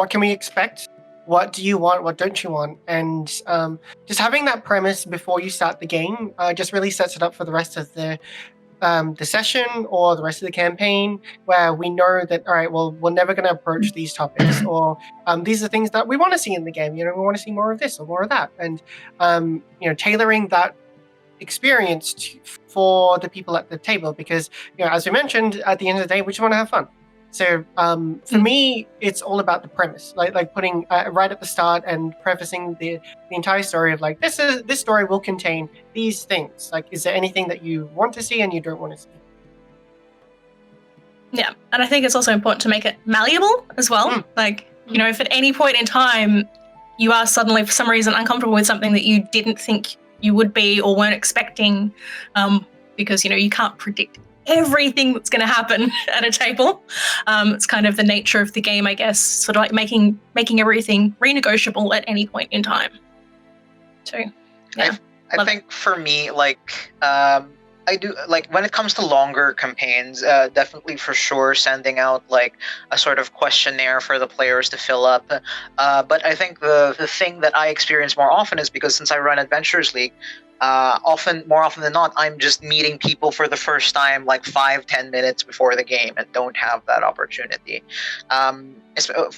can we expect? What do you want? What don't you want? And just having that premise before you start the game just really sets it up for the rest of the session or the rest of the campaign, where we know that, all right, well, we're never going to approach these topics, or these are things that we want to see in the game. We want to see more of this or more of that, and tailoring that experience for the people at the table, because as we mentioned, at the end of the day, we just want to have fun. So for me, it's all about the premise, like putting right at the start and prefacing the entire story of like, this story will contain these things. Like, is there anything that you want to see and you don't want to see? Yeah, and I think it's also important to make it malleable as well. Like, if at any point in time you are suddenly for some reason uncomfortable with something that you didn't think you would be or weren't expecting, because you can't predict everything that's going to happen at a table. It's kind of the nature of the game, I guess, sort of like making everything renegotiable at any point in time. So, yeah. I think for me, like, I do, like, when it comes to longer campaigns, definitely for sure sending out like a sort of questionnaire for the players to fill up. But I think the thing that I experience more often is because since I run Adventures League, more often than not, I'm just meeting people for the first time like 5-10 minutes before the game and don't have that opportunity.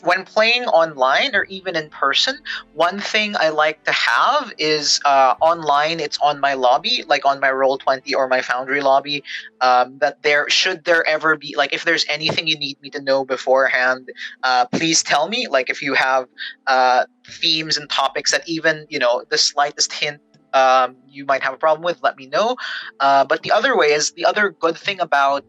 When playing online or even in person, one thing I like to have is online, it's on my lobby, like on my Roll20 or my Foundry lobby, that should there ever be, like, if there's anything you need me to know beforehand, please tell me. Like if you have themes and topics that even, the slightest hint you might have a problem with, let me know. But the other good thing about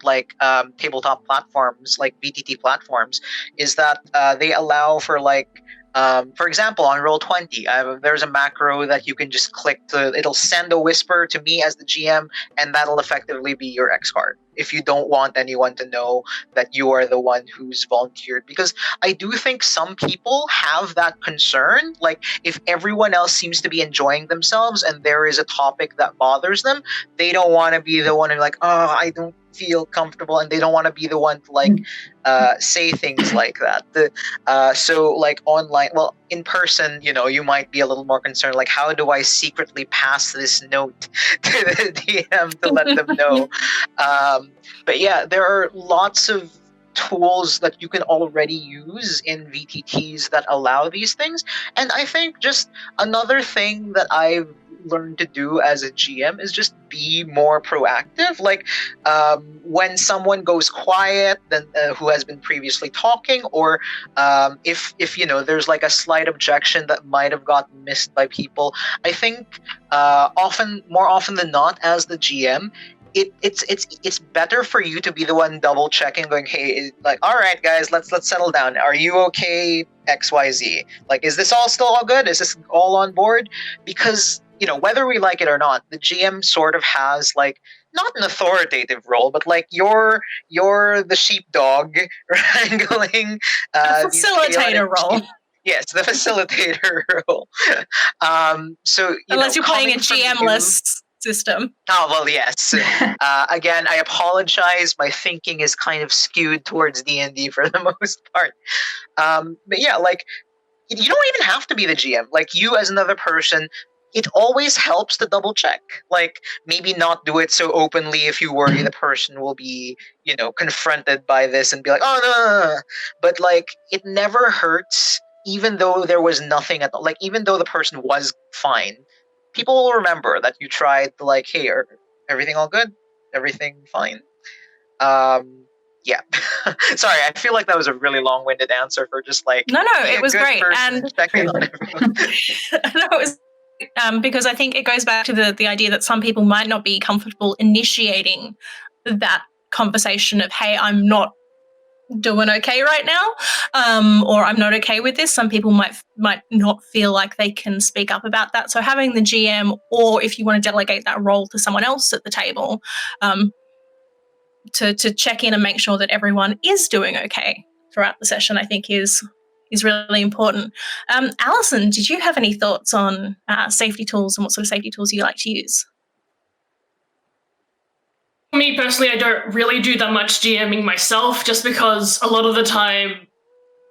like tabletop platforms like VTT platforms is that they allow for like, for example, on Roll20, there's a macro that you can just click it'll send a whisper to me as the GM, and that'll effectively be your X card if you don't want anyone to know that you are the one who's volunteered. Because I do think some people have that concern, like if everyone else seems to be enjoying themselves and there is a topic that bothers them, they don't want to be the one who's like, oh, I don't feel comfortable, and they don't want to be the one to like say things like that. So like online, well, in person, you might be a little more concerned, like how do I secretly pass this note to the DM to let them know? But yeah, there are lots of tools that you can already use in VTTs that allow these things. And I think just another thing that I've learn to do as a GM is just be more proactive. Like when someone goes quiet, then who has been previously talking, or if there's like a slight objection that might have gotten missed by people. I think more often than not, as the GM, it's better for you to be the one double checking, going, hey, like, all right, guys, let's settle down. Are you okay? XYZ. Like, is this all good? Is this all on board? Because whether we like it or not, the GM sort of has like not an authoritative role, but like you're the sheepdog wrangling a facilitator role. Yes, the facilitator role. So unless you're playing a GM-less system. Oh, well, yes. Again, I apologize. My thinking is kind of skewed towards D&D for the most part. But yeah, like, you don't even have to be the GM. Like, you as another person, it always helps to double check. Like, maybe not do it so openly if you worry the person will be, confronted by this and be like, oh, no. But, like, it never hurts, even though there was nothing at all. Like, even though the person was fine, people will remember that you tried to, like, hey, everything all good? Everything fine? Yeah. Sorry, I feel like that was a really long-winded answer for just like no, it was great, and checking on everyone. No, it was because I think it goes back to the idea that some people might not be comfortable initiating that conversation of, hey, I'm not doing okay right now, or I'm not okay with this. Some people might not feel like they can speak up about that. So having the GM, or if you want to delegate that role to someone else at the table, to check in and make sure that everyone is doing okay throughout the session, I think is really important. Alison, did you have any thoughts on safety tools and what sort of safety tools you like to use? Me personally, I don't really do that much GMing myself, just because a lot of the time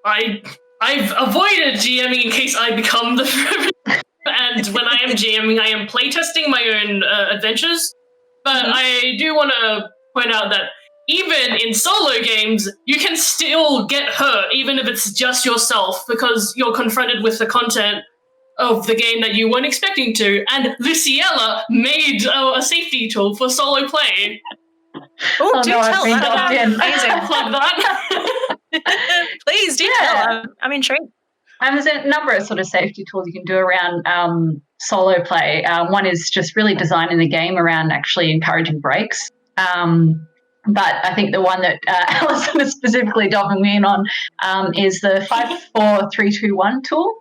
I've avoided GMing in case I become the and when I am GMing, I am playtesting my own adventures. But I do want to point out that even in solo games, you can still get hurt, even if it's just yourself, because you're confronted with the content of the game that you weren't expecting to. And Luciella made a safety tool for solo play. Oh, do tell. Amazing. Plug that. Please do tell. I'm intrigued. There's a number of sort of safety tools you can do around solo play. One is just really designing the game around actually encouraging breaks. But I think the one that Alison is specifically diving me in on is the 5-4-3-2-1 tool,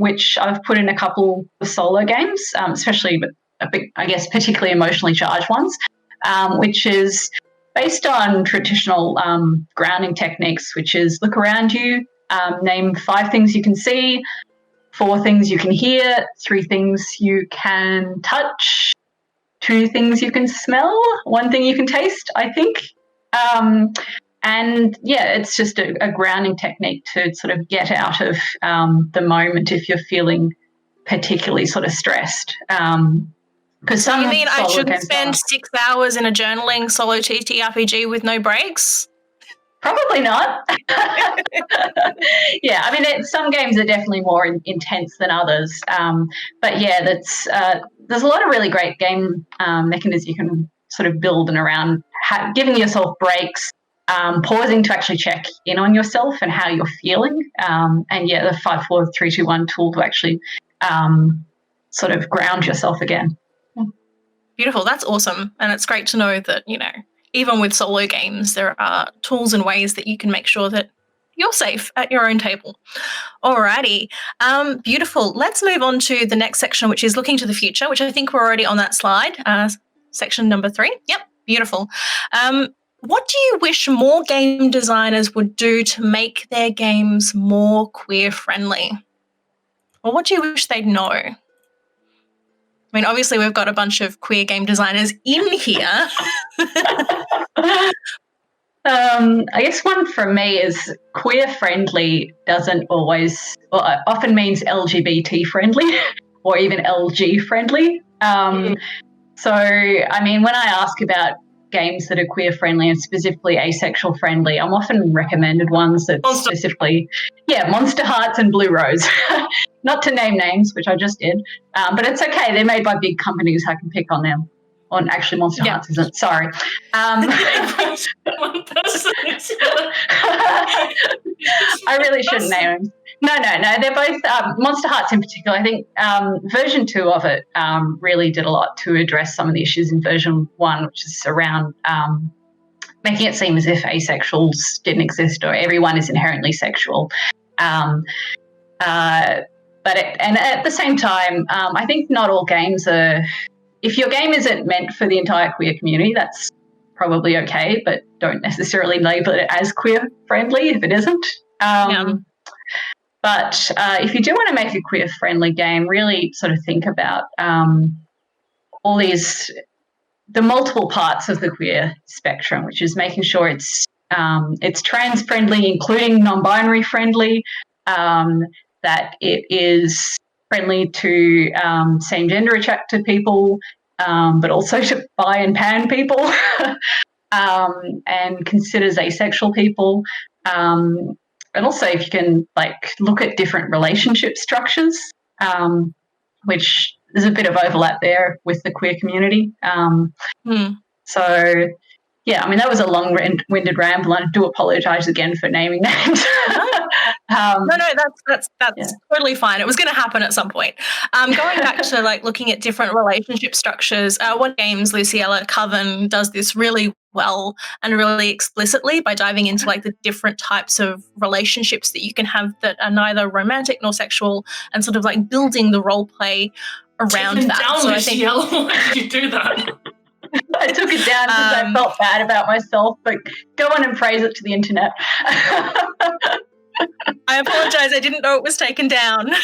which I've put in a couple of solo games, especially, I guess, particularly emotionally charged ones, which is based on traditional grounding techniques, which is look around you, name 5 things you can see, 4 things you can hear, 3 things you can touch, 2 things you can smell, 1 thing you can taste, I think. And yeah, it's just a grounding technique to sort of get out of the moment if you're feeling particularly sort of stressed. Because you mean I shouldn't spend 6 hours in a journaling solo TTRPG with no breaks? Probably not. Yeah, I mean, some games are definitely more intense than others. But yeah, there's a lot of really great game mechanisms you can sort of build and around giving yourself breaks, pausing to actually check in on yourself and how you're feeling. And yeah, the 5-4-3-2-1 tool to actually sort of ground yourself again. Beautiful. That's awesome. And it's great to know that, even with solo games, there are tools and ways that you can make sure that you're safe at your own table. Alrighty. Beautiful. Let's move on to the next section, which is looking to the future, which I think we're already on that slide. Section number 3. Yep. Beautiful. What do you wish more game designers would do to make their games more queer friendly? Or what do you wish they'd know? I mean, obviously, we've got a bunch of queer game designers in here. I guess one from me is queer friendly doesn't always, well, often means LGBT friendly or even LG friendly. So, I mean, when I ask about games that are queer friendly and specifically asexual friendly, I'm often recommended ones that specifically, Monster Hearts and Blue Rose. Not to name names, which I just did, but it's okay. They're made by big companies. I can pick on them. Or actually, Monster Hearts isn't. Sorry. One person is I really shouldn't name them. No. They're both Monster Hearts in particular. I think version 2 of it really did a lot to address some of the issues in version 1, which is around making it seem as if asexuals didn't exist or everyone is inherently sexual. But at the same time, I think not all games are. If your game isn't meant for the entire queer community, that's probably okay, but don't necessarily label it as queer friendly if it isn't. But if you do want to make a queer friendly game, really sort of think about all the multiple parts of the queer spectrum, which is making sure it's trans friendly, including non-binary friendly, that it is friendly to same gender attracted people, but also to bi and pan people, and considers asexual people. And also if you can look at different relationship structures, which there's a bit of overlap there with the queer community. So yeah, I mean, that was a long-winded ramble. I do apologise again for naming names. No, that's totally fine. It was going to happen at some point. Going back to looking at different relationship structures, one games, Luciella Coven does this really well and really explicitly by diving into the different types of relationships that you can have that are neither romantic nor sexual, and sort of building the role play around that. Down, so Luciella, why did you do that? I took it down because I felt bad about myself, but go on and praise it to the internet. I apologise, I didn't know it was taken down. But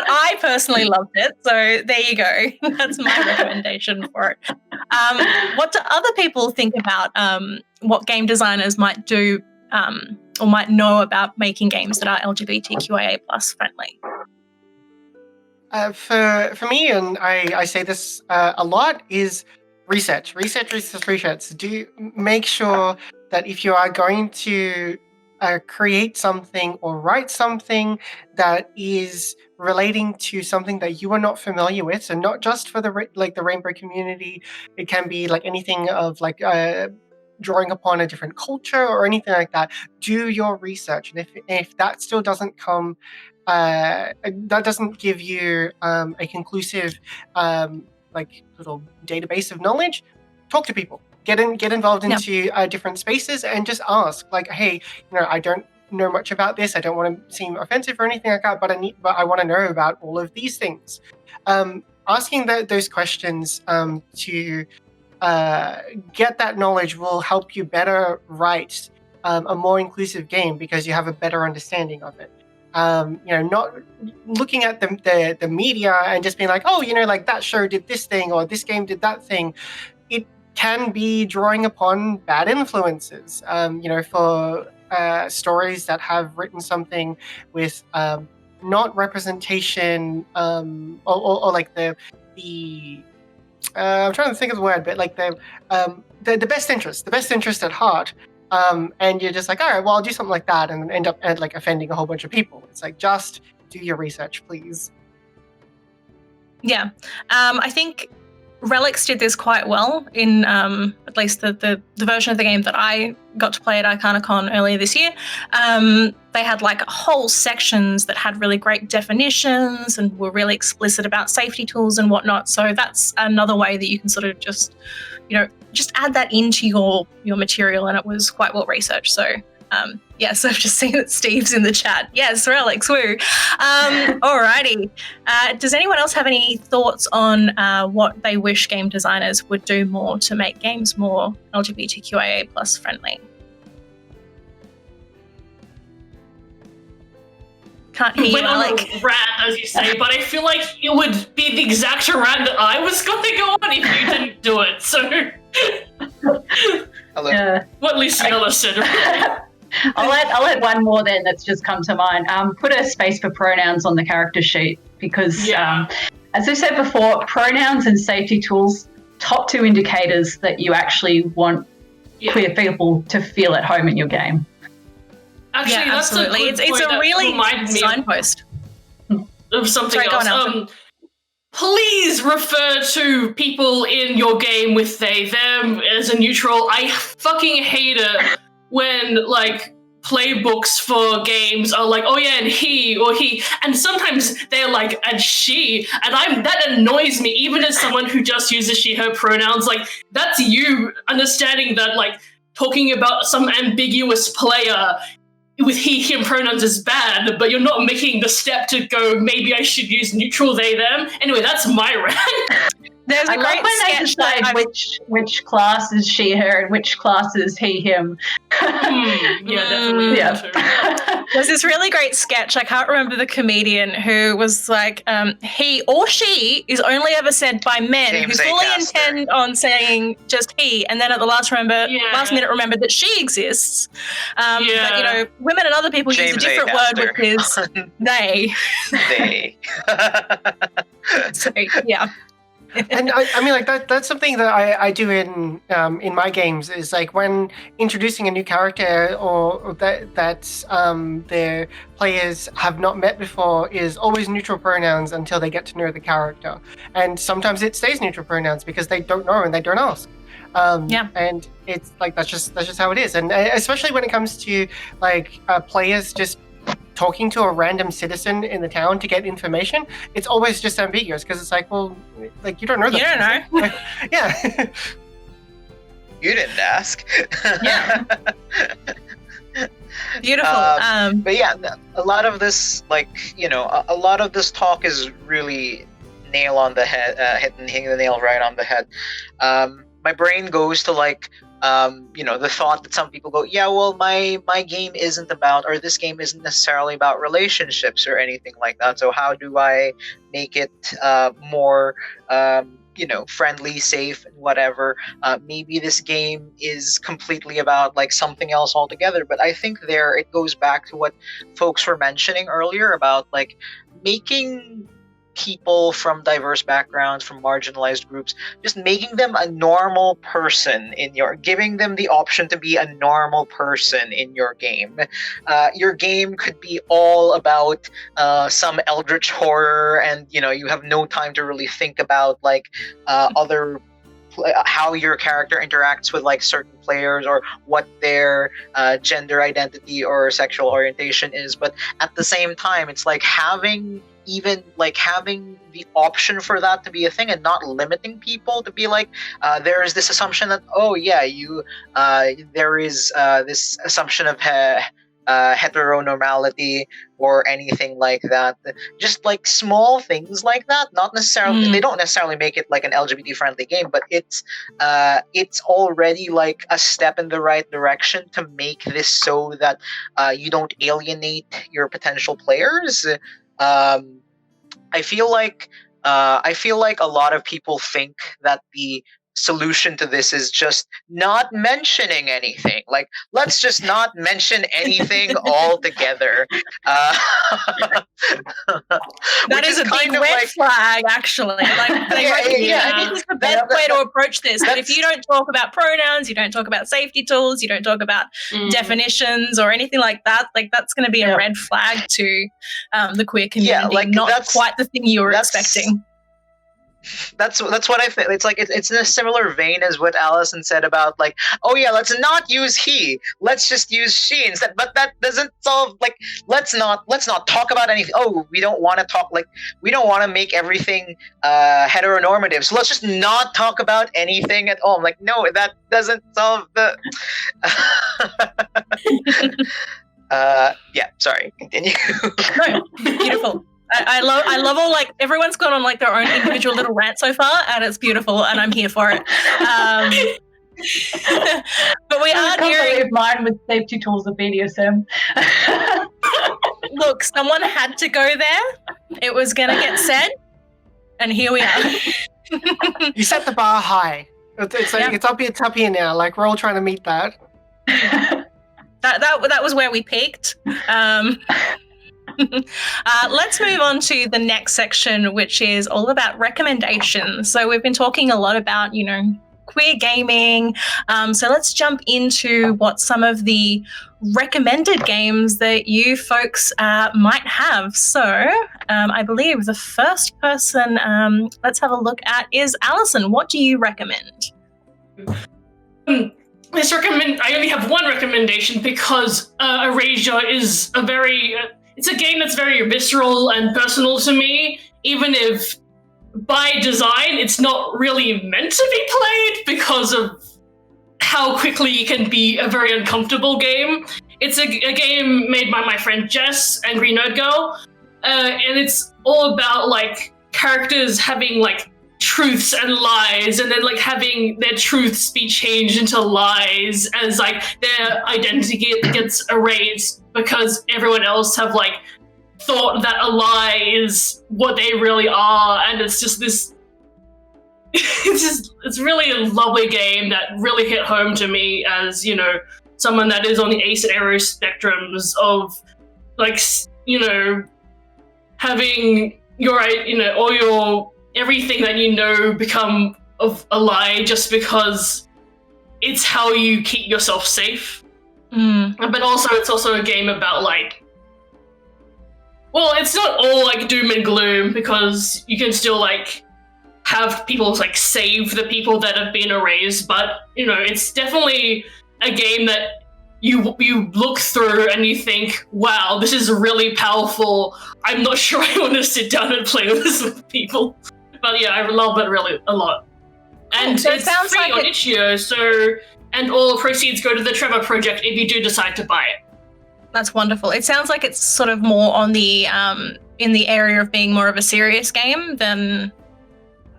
I personally loved it, so there you go. That's my recommendation for it. What do other people think about what game designers might do or might know about making games that are LGBTQIA plus friendly? For me, and I say this a lot, is research. Do make sure that if you are going to create something or write something that is relating to something that you are not familiar with, so not just for the rainbow community, it can be anything of drawing upon a different culture or anything like that. Do your research, and if that still doesn't come, that doesn't give you a conclusive little database of knowledge, talk to people. Get involved into different spaces and just ask, hey, I don't know much about this. I don't want to seem offensive or anything like that, but I want to know about all of these things. Asking those questions to get that knowledge will help you better write a more inclusive game because you have a better understanding of it. Not looking at the media and just being that show did this thing or this game did that thing. It can be drawing upon bad influences, for stories that have written something with not representation, or the I'm trying to think of the word, but the best interest at heart. And you're just all right, well, I'll do something like that and end up offending a whole bunch of people. It's just do your research, please. Yeah. I think Relics did this quite well in at least the version of the game that I got to play at IrcanaCon earlier this year. They had whole sections that had really great definitions and were really explicit about safety tools and whatnot. So that's another way that you can sort of just add that into your material, and it was quite well researched. So so I've just seen that Steve's in the chat. Yes, Relics, woo. Alrighty. Does anyone else have any thoughts on what they wish game designers would do more to make games more LGBTQIA plus friendly? Can't hear you, Alec. On a rant, as you say, but I feel like it would be the exact rant that I was going to go on if you didn't do it. So, Hello. What Luciella said. I'll add one more then that's just come to mind. Put a space for pronouns on the character sheet because, as I said before, pronouns and safety tools top 2 indicators that you actually want queer people to feel at home in your game. Actually, Yeah, that's absolutely. a good It's point a that really reminded me signpost. of something Sorry, go else. on, Alfred. Please refer to people in your game with they, them as a neutral. I fucking hate it when, like, playbooks for games are like, oh yeah, and he or he, and sometimes they're like, and she, and that annoys me, even as someone who just uses she, her pronouns. Like, that's you understanding that, like, talking about some ambiguous player with he, him pronouns is bad, but you're not making the step to go, maybe I should use neutral they, them. Anyway, that's my rant. There's a I love great when they sketch that decide which class is she, her, and which class is he, him. Yeah, definitely. Yeah. There's this really great sketch. I can't remember the comedian who was like, he or she is only ever said by men James who A. fully Caster. intend on saying just he, and then at the last minute remember that she exists. But you know, women and other people use a James A. different word, Caster. which is they. They. So yeah. And I mean, like that's something that I do in my games is like when introducing a new character or that their players have not met before is always neutral pronouns until they get to know the character, and sometimes it stays neutral pronouns because they don't know and they don't ask. And it's like that's just how it is, and especially when it comes to like players just talking to a random citizen in the town to get information, it's always just ambiguous because it's like, well, like you don't know that. You don't know. Like, yeah. You didn't ask. Yeah. Beautiful. But yeah, a lot of this, like, you know, a lot of this talk is really nail on the head, hitting the nail right on the head. My brain goes to like, you know, the thought that some people go, yeah, well, my game isn't about, or this game isn't necessarily about relationships or anything like that. So how do I make it more, you know, friendly, safe, and whatever? Maybe this game is completely about like something else altogether. But I think there it goes back to what folks were mentioning earlier about like making people from diverse backgrounds, from marginalized groups, just making them a normal person in your, giving them the option to be a normal person in your game. Your game could be all about some eldritch horror, and you know, you have no time to really think about like other how your character interacts with like certain players or what their gender identity or sexual orientation is. But at the same time, it's like having the option for that to be a thing and not limiting people to be like, there is this assumption that, oh yeah, you there is this assumption of heteronormality or anything like that. Just like small things like that, not necessarily, they don't necessarily make it like an LGBT friendly game, but it's already like a step in the right direction to make this so that you don't alienate your potential players. I feel like a lot of people think that the solution to this is just not mentioning anything. Like, let's just not mention anything altogether. That is a big red flag, actually. Like, this is the best way to approach this. But if you don't talk about pronouns, you don't talk about safety tools, you don't talk about definitions or anything like that, like that's going to be a red flag to the queer community. Like, not quite the thing you were expecting. That's what I think. It's like it's in a similar vein as what Allison said about like, oh yeah, let's not use he, let's just use she instead. But that doesn't solve, like, let's not talk about anything. Oh, we don't want to talk, like, we don't want to make everything heteronormative, so let's just not talk about anything at all. I'm like, no, that doesn't solve the yeah, sorry, continue. No, beautiful. I love all, like, everyone's gone on like their own individual little rant so far, and it's beautiful, and I'm here for it. But we are hearing mine with safety tools of BDSM. Look, someone had to go there. It was gonna get said, and here we are. You set the bar high. It's like it's up here now. Like, we're all trying to meet that. That was where we peaked. Let's move on to the next section, which is all about recommendations. So we've been talking a lot about, queer gaming. So let's jump into what some of the recommended games that you folks might have. So I believe the first person let's have a look at is Alison. What do you recommend? I only have one recommendation because Erasure is it's a game that's very visceral and personal to me, even if by design it's not really meant to be played because of how quickly it can be a very uncomfortable game. It's a game made by my friend Jess, Angry Nerd Girl, and it's all about like characters having like truths and lies, and then like having their truths be changed into lies as like their identity gets erased because everyone else have like thought that a lie is what they really are. And it's just this it's really a lovely game that really hit home to me as someone that is on the ace and arrow spectrums of like having your all your everything that become of a lie just because it's how you keep yourself safe. But also it's also a game about like, well, it's not all like doom and gloom because you can still like have people like save the people that have been erased, but it's definitely a game that you look through and you think, wow, this is really powerful. I'm not sure I want to sit down and play this with people. But yeah, I love it really a lot. And so it's free on itch.io, and all proceeds go to the Trevor Project if you do decide to buy it. That's wonderful. It sounds like it's sort of more on the in the area of being more of a serious game than...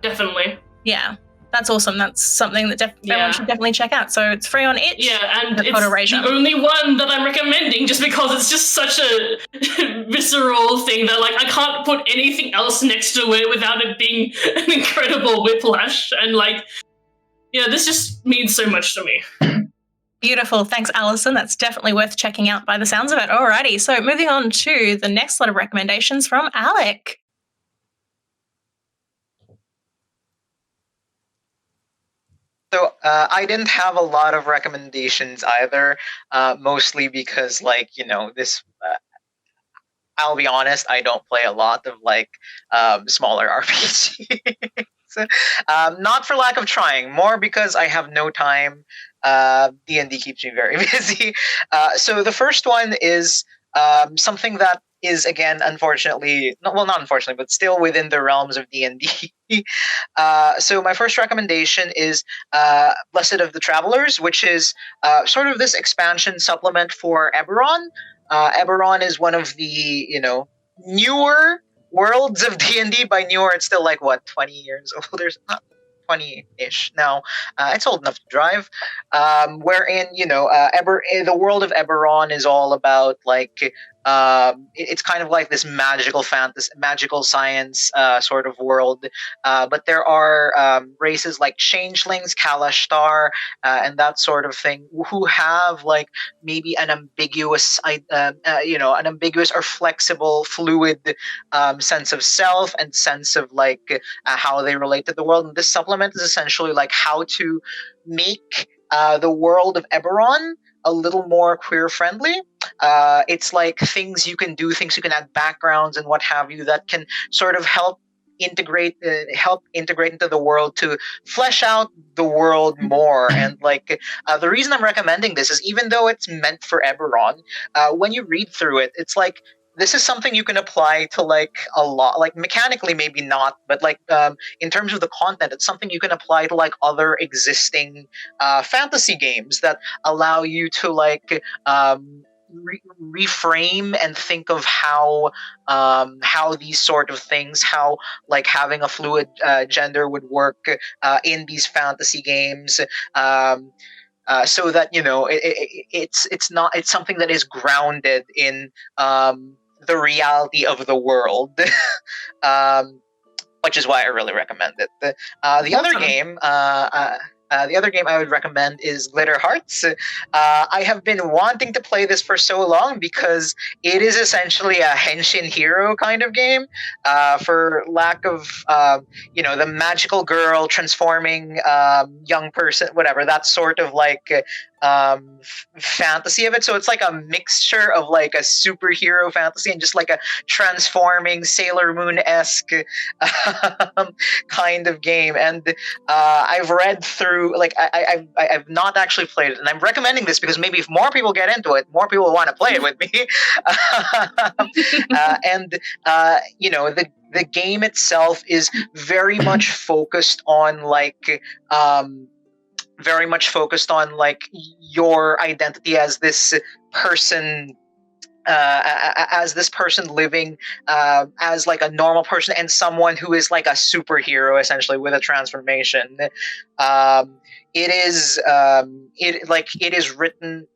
Definitely. Yeah, that's awesome. That's something that everyone should definitely check out. So it's free on itch. Yeah, and it's the only one that I'm recommending just because it's just such a visceral thing that like I can't put anything else next to it without it being an incredible whiplash. And like, yeah, this just means so much to me. Beautiful. Thanks, Alison. That's definitely worth checking out by the sounds of it. Alrighty, so moving on to the next lot of recommendations from Alec. So I didn't have a lot of recommendations either, mostly because this. I'll be honest, I don't play a lot of smaller RPGs. Not for lack of trying, more because I have no time. D&D keeps me very busy. So the first one is something that is, again, unfortunately, not unfortunately, but still within the realms of D&D. So my first recommendation is Blessed of the Travelers, which is sort of this expansion supplement for Eberron. Eberron is one of the, newer worlds of D&D. By newer, it's still 20 years old or not 20-ish now. It's old enough to drive. Wherein, the world of Eberron is all about it's kind of like this magical fantasy, magical science sort of world. But there are races like changelings, Kalashtar, and that sort of thing, who have maybe an ambiguous, an ambiguous or flexible, fluid sense of self and sense of how they relate to the world. And this supplement is essentially how to make the world of Eberron a little more queer friendly. It's things you can do, things you can add backgrounds and what have you that can sort of help integrate into the world to flesh out the world more. And the reason I'm recommending this is, even though it's meant for Eberron, when you read through it, it's this is something you can apply to a lot, mechanically maybe not, but in terms of the content, it's something you can apply to other existing fantasy games that allow you to reframe and think of how these sort of things, how having a fluid gender would work in these fantasy games. So that it's something that is grounded in the reality of the world, which is why I really recommend it. The other game, The other game I would recommend is Glitter Hearts. I have been wanting to play this for so long because it is essentially a henshin hero kind of game. For lack of, the magical girl transforming young person, whatever, that sort of like fantasy of it. So it's like a mixture of like a superhero fantasy and just like a transforming Sailor Moon esque kind of game. And I've read through, like, I've not actually played it, and I'm recommending this because maybe if more people get into it, more people will want to play it with me. The game itself is very much focused on your identity as this person, living as like a normal person and someone who is like a superhero essentially with a transformation. It is written.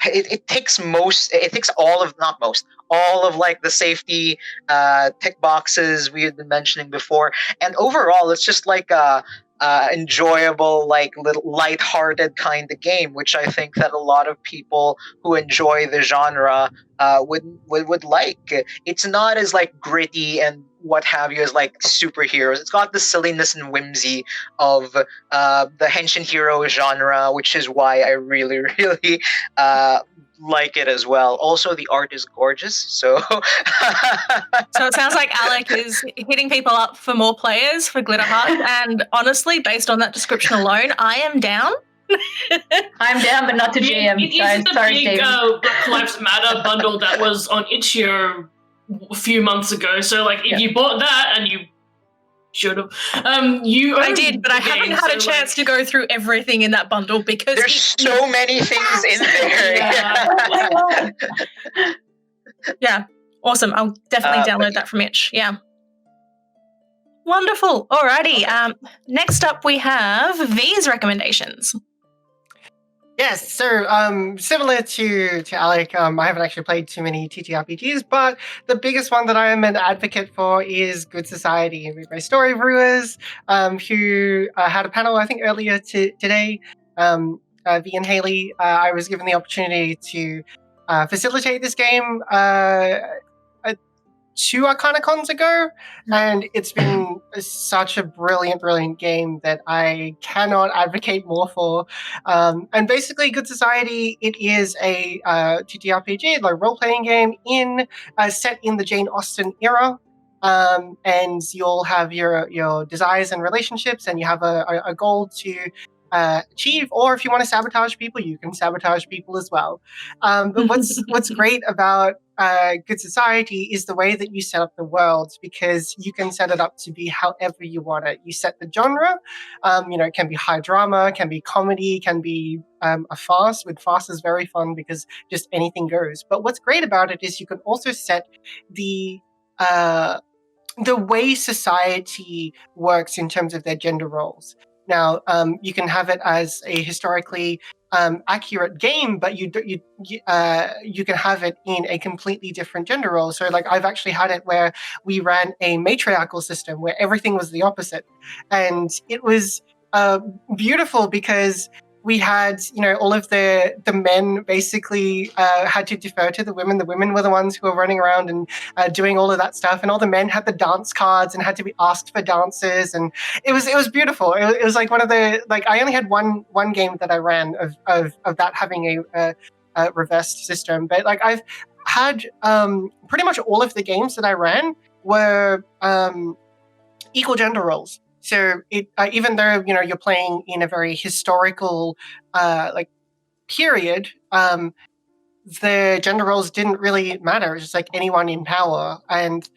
It takes all of like the safety tick boxes we had been mentioning before, and overall it's just like a enjoyable, like little light-hearted kind of game, which I think that a lot of people who enjoy the genre would like. It's not as like gritty and what have you as like superheroes. It's got the silliness and whimsy of the henshin hero genre, which is why I really, really like it as well. Also, the art is gorgeous. So So it sounds like Alec is hitting people up for more players for Glitter Heart. And honestly, based on that description alone, I am down. I'm down, but not to GM. It is the Sorry, big Steve. Black Lives Matter bundle that was on itch.io a few months ago. So, like, if you bought that, and you should have, I did, but I haven't had a chance to go through everything in that bundle because there's so many things in there. Yeah, awesome. I'll definitely download that from itch. Yeah. Wonderful. Alrighty. Next up, we have V's recommendations. Yes, so similar to Alec, I haven't actually played too many TTRPGs, but the biggest one that I am an advocate for is Good Society with my story brewers, who had a panel, I think, earlier today. V and Haley, I was given the opportunity to facilitate this game 2 ArcanaCons ago, and it's been such a brilliant game that I cannot advocate more for. And basically, Good Society, it is a TTRPG, like role-playing game set in the Jane Austen era. And you'll have your desires and relationships, and you have a goal to achieve, or if you want to sabotage people, you can sabotage people as well. But what's great about Good Society is the way that you set up the world, because you can set it up to be however you want it. You set the genre, it can be high drama, can be comedy, can be a farce. With farce is very fun because just anything goes. But what's great about it is you can also set the way society works in terms of their gender roles. Now, you can have it as a historically accurate game, but you can have it in a completely different gender role. So, like, I've actually had it where we ran a matriarchal system where everything was the opposite, and it was beautiful because we had, all of the men basically had to defer to the women. The women were the ones who were running around and doing all of that stuff, and all the men had the dance cards and had to be asked for dances, and it was beautiful. It was like one of the, like, I only had one game that I ran of that having a reversed system, but like I've had pretty much all of the games that I ran were equal gender roles. So it even though you're playing in a very historical period, the gender roles didn't really matter. It's just like anyone in power, and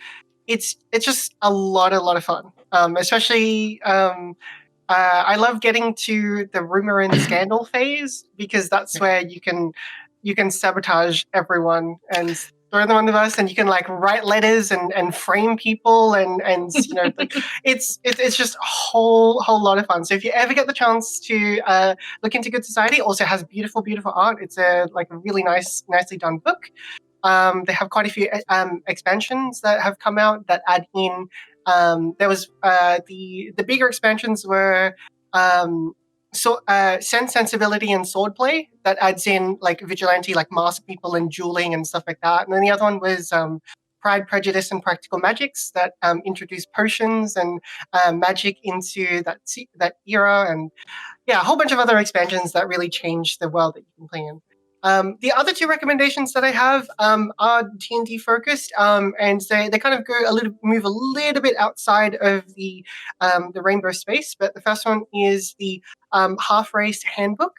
it's just a lot of fun. Especially I love getting to the rumor and scandal phase, because that's where you can sabotage everyone and throw them under the bus, and you can like write letters and frame people, and it's just a whole lot of fun. So if you ever get the chance to look into Good Society, also has beautiful art. It's a really nicely done book. They have quite a few expansions that have come out that add in. There was the bigger expansions were sensibility and swordplay that adds in like vigilante, like masked people and dueling and stuff like that. And then the other one was Pride, Prejudice, and Practical Magics that introduced potions and magic into that era, and yeah, a whole bunch of other expansions that really changed the world that you can play in. The other two recommendations that I have are D&D focused, and they kind of move a little bit outside of the rainbow space. But the first one is the Half Race Handbook,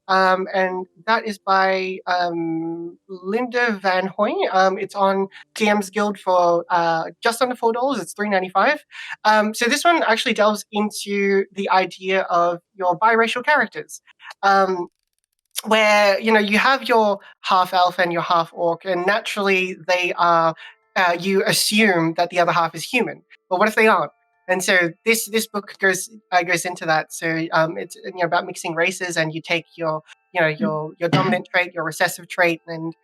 and that is by Linda Van Hoy. It's on DM's Guild for just under $4. It's $3.95. So this one actually delves into the idea of your biracial characters. Where you have your half elf and your half orc, and naturally they are. You assume that the other half is human, but what if they aren't? And so this book goes into that. So it's about mixing races, and you take your dominant trait, your recessive trait, and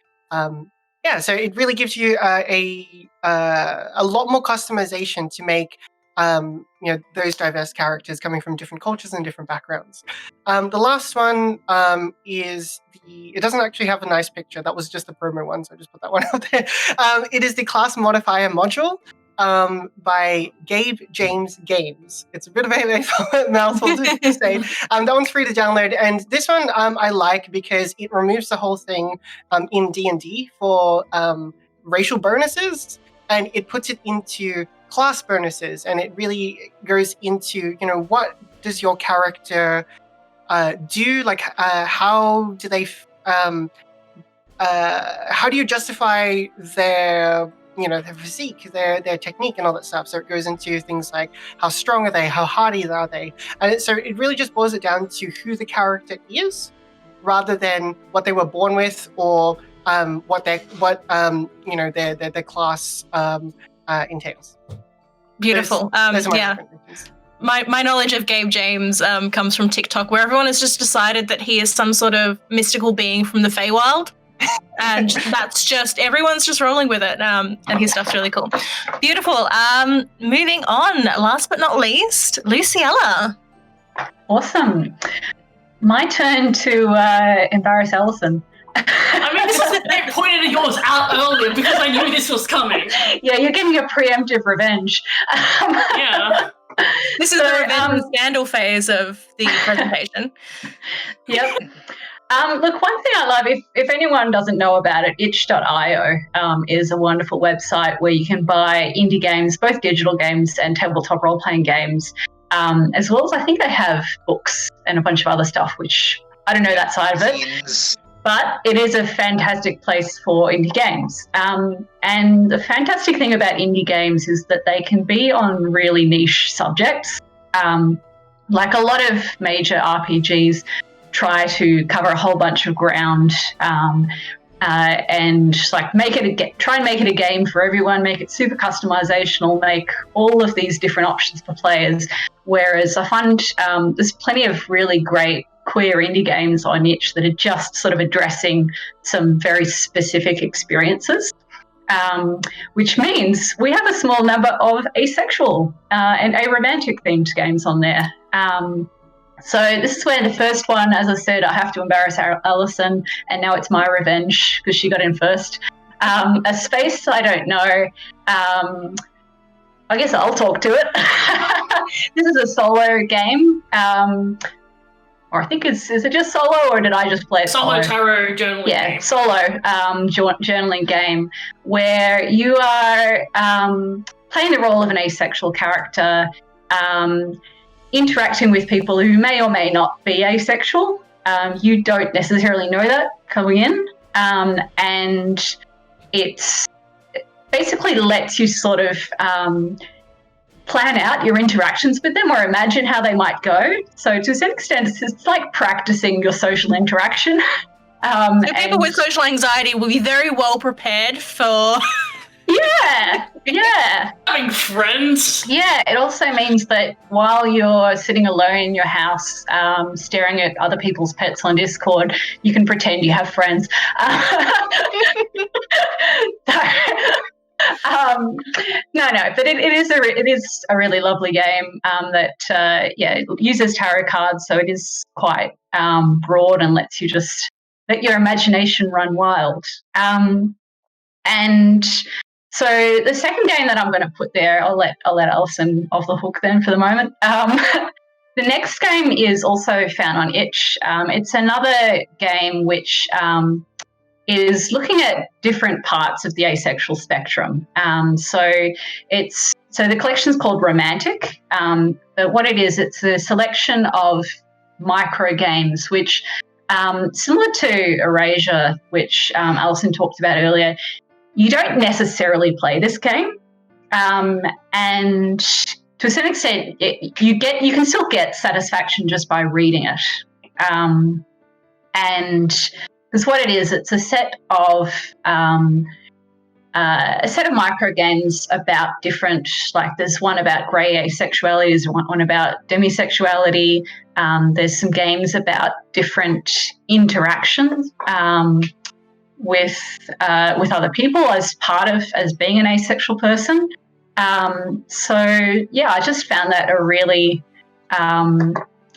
so it really gives you a lot more customization to make those diverse characters coming from different cultures and different backgrounds. The last one is it doesn't actually have a nice picture. That was just the promo one, so I just put that one out there. It is the class modifier module by Gabe James Games. It's a bit of a mouthful to say. That one's free to download, and this one I like because it removes the whole thing in D&D for racial bonuses, and it puts it into class bonuses, and it really goes into what does your character do, like how do they how do you justify their their physique, their technique, and all that stuff. So it goes into things like how strong are they, how hardy are they, and so it really just boils it down to who the character is, rather than what they were born with or what their class entails. Beautiful. Yeah. My knowledge of Gabe James comes from TikTok, where everyone has just decided that he is some sort of mystical being from the Feywild. And that's just, everyone's just rolling with it. And his stuff's really cool. Beautiful. Moving on, last but not least, Luciella. Awesome. My turn to embarrass Alison. I mean, this is they pointed at yours out earlier because I knew this was coming. Yeah, you're getting a preemptive revenge. Yeah. This is the revenge and scandal phase of the presentation. Yep. Look, one thing I love, if anyone doesn't know about it, itch.io is a wonderful website where you can buy indie games, both digital games and tabletop role-playing games, as well as I think they have books and a bunch of other stuff, which I don't know that side of it. But it is a fantastic place for indie games. And the fantastic thing about indie games is that they can be on really niche subjects. Like a lot of major RPGs try to cover a whole bunch of ground and like try and make it a game for everyone, make it super customizational, make all of these different options for players. Whereas I find there's plenty of really great queer indie games on itch that are just sort of addressing some very specific experiences, which means we have a small number of asexual and aromantic themed games on there. So this is where the first one, as I said, I have to embarrass Alison, and now it's my revenge because she got in first. A space I don't know. I guess I'll talk to it. This is a solo game. Or I think is it just solo, or did I just play solo? Tarot journaling game. Solo journaling game where you are playing the role of an asexual character, interacting with people who may or may not be asexual. You don't necessarily know that coming in, and it basically lets you sort of plan out your interactions with them or imagine how they might go. So to some extent, it's like practicing your social interaction. So people with social anxiety will be very well prepared for... Yeah. Having friends. Yeah, it also means that while you're sitting alone in your house, staring at other people's pets on Discord, you can pretend you have friends. No, but it is a really lovely game that it uses tarot cards, so it is quite broad and lets you just let your imagination run wild. And so the second game that I'm going to put there, I'll let Alison off the hook then for the moment. The next game is also found on Itch. It's another game which is looking at different parts of the asexual spectrum. So the collection is called Romantic, but what it is, it's a selection of micro games which, similar to Erasure, which Alison talked about earlier, you don't necessarily play this game, and to a certain extent, you can still get satisfaction just by reading it, and because what it is, it's a set of micro games about different. Like there's one about grey asexuality, there's one about demisexuality. There's some games about different interactions with other people as being an asexual person. I just found that a really,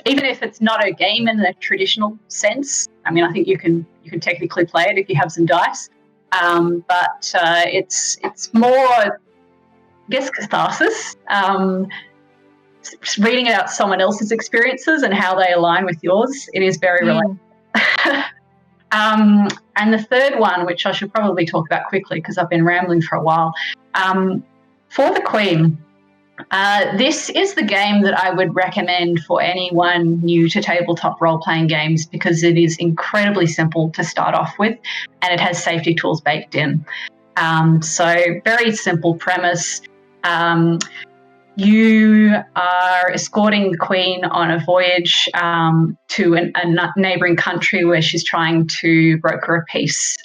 even if it's not a game in the traditional sense, I mean, I think you can technically play it if you have some dice, but it's more, I guess, catharsis. Reading about someone else's experiences and how they align with yours, it is very relatable. And the third one, which I should probably talk about quickly because I've been rambling for a while, For the Queen. This is the game that I would recommend for anyone new to tabletop role-playing games because it is incredibly simple to start off with and it has safety tools baked in. So very simple premise. You are escorting the Queen on a voyage to a neighbouring country where she's trying to broker a peace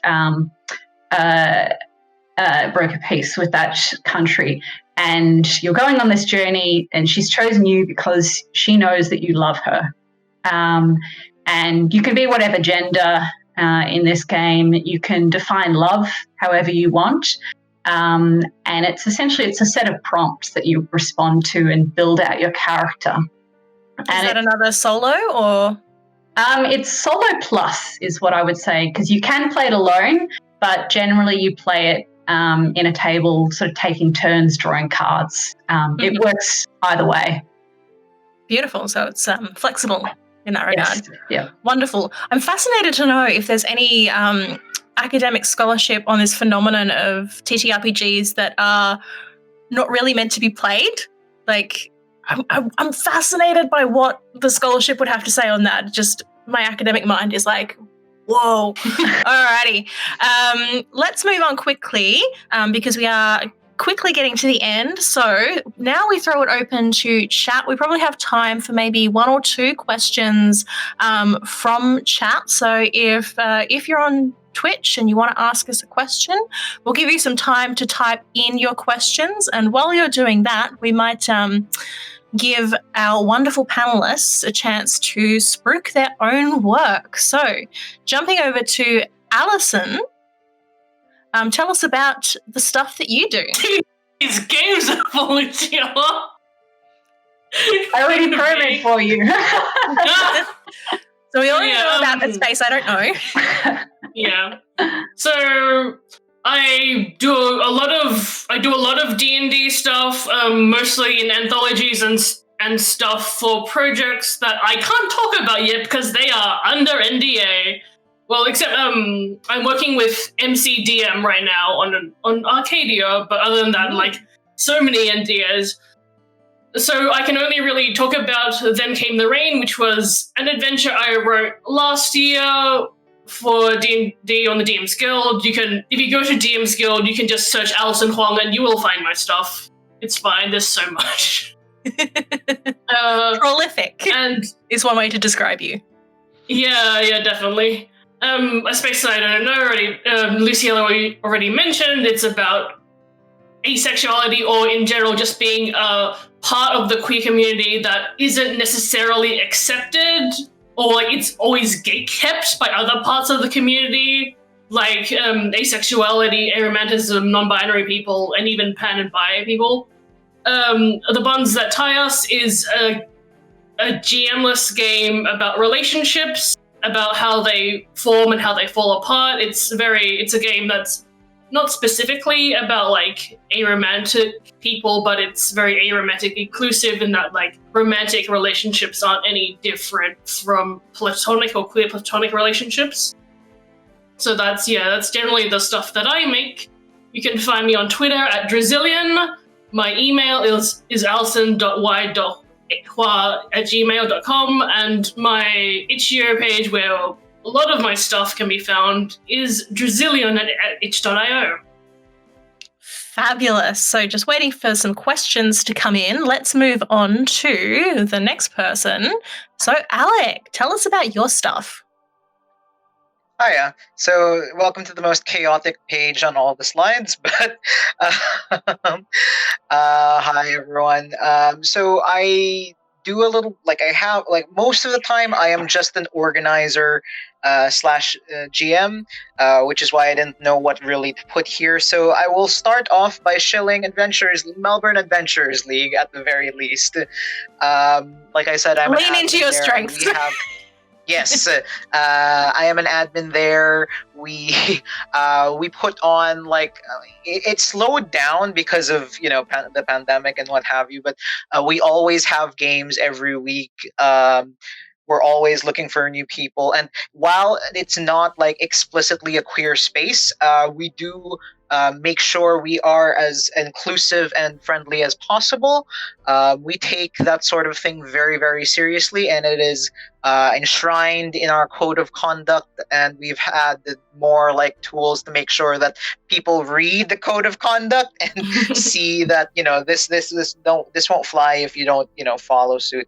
with that country. And you're going on this journey and she's chosen you because she knows that you love her. And you can be whatever gender in this game. You can define love however you want. And it's essentially a set of prompts that you respond to and build out your character. Is that another solo or? It's solo plus is what I would say, because you can play it alone, but generally you play it in a table, sort of taking turns drawing cards. It works either way. Beautiful. So it's flexible in that regard. Yes. Yeah. Wonderful. I'm fascinated to know if there's any academic scholarship on this phenomenon of TTRPGs that are not really meant to be played. Like, I'm fascinated by what the scholarship would have to say on that. Just my academic mind is like, whoa. Alrighty. Let's move on quickly because we are quickly getting to the end. So now we throw it open to chat. We probably have time for maybe one or two questions from chat. So if you're on Twitch and you want to ask us a question, we'll give you some time to type in your questions. And while you're doing that, we might give our wonderful panelists a chance to spruik their own work. So jumping over to Alison, tell us about the stuff that you do. These games are volunteer. I already programmed for you. So we already know about that space. I don't know. Yeah. So I do a lot of D&D stuff, mostly in anthologies and stuff for projects that I can't talk about yet because they are under NDA. Well, except I'm working with MCDM right now on Arcadia, but other than that, like so many NDAs. So I can only really talk about Then Came the Rain, which was an adventure I wrote last year for D&D on the DM's Guild. If you go to DM's Guild, you can just search Alison Huang and you will find my stuff. It's fine, there's so much. Prolific is one way to describe you. Yeah, definitely. A space that I don't know already, Luciella already mentioned, it's about asexuality or in general just being a part of the queer community that isn't necessarily accepted or like it's always gatekept by other parts of the community. like asexuality, aromanticism, non-binary people, and even pan and bi people. The bonds that tie us is a GM-less game about relationships, about how they form and how they fall apart. It's a game that's not specifically about like aromantic people, but it's very aromantic inclusive in that like romantic relationships aren't any different from platonic or queer platonic relationships. So that's generally the stuff that I make. You can find me on Twitter at Drazillion. My email is alison.y.hua@gmail.com, and my itch.io page where a lot of my stuff can be found is Drazillion at itch.io. Fabulous. So just waiting for some questions to come in. Let's move on to the next person. So Alec, tell us about your stuff. Hiya. So, welcome to the most chaotic page on all the slides, but hi everyone. So I do a little, most of the time I am just an organizer slash GM, which is why I didn't know what really to put here. So I will start off by shilling Melbourne Adventurers League at the very least. Like I said, I'm lean into your strengths. Yes, I am an admin there. We put on it slowed down because of the pandemic and what have you. But we always have games every week. We're always looking for new people, and while it's not like explicitly a queer space, we do make sure we are as inclusive and friendly as possible. We take that sort of thing very, very seriously, and it is enshrined in our code of conduct, and we've had more tools to make sure that people read the code of conduct and see that this won't fly if you don't follow suit.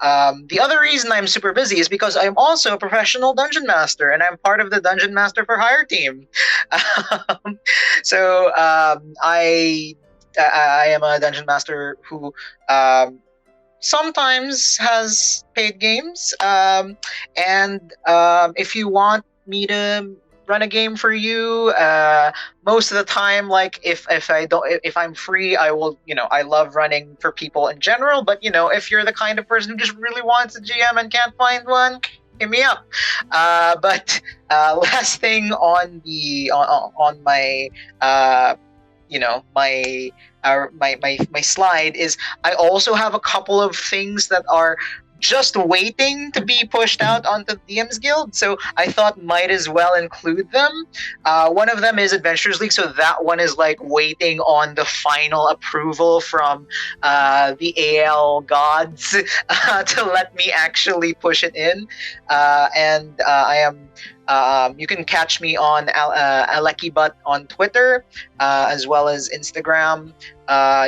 The other reason I'm super busy is because I'm also a professional dungeon master, and I'm part of the Dungeon Master for Hire team. So I am a dungeon master who sometimes has paid games, and if you want me to run a game for you, most of the time, if I'm free, I will. I love running for people in general, but if you're the kind of person who just really wants a GM and can't find one, hit me up. But last thing on my my slide is I also have a couple of things that are just waiting to be pushed out onto DM's Guild, so I thought might as well include them. One of them is Adventurers League, so that one is waiting on the final approval from the AL gods to let me actually push it in. And I am you can catch me on AlekiButt on Twitter, as well as Instagram.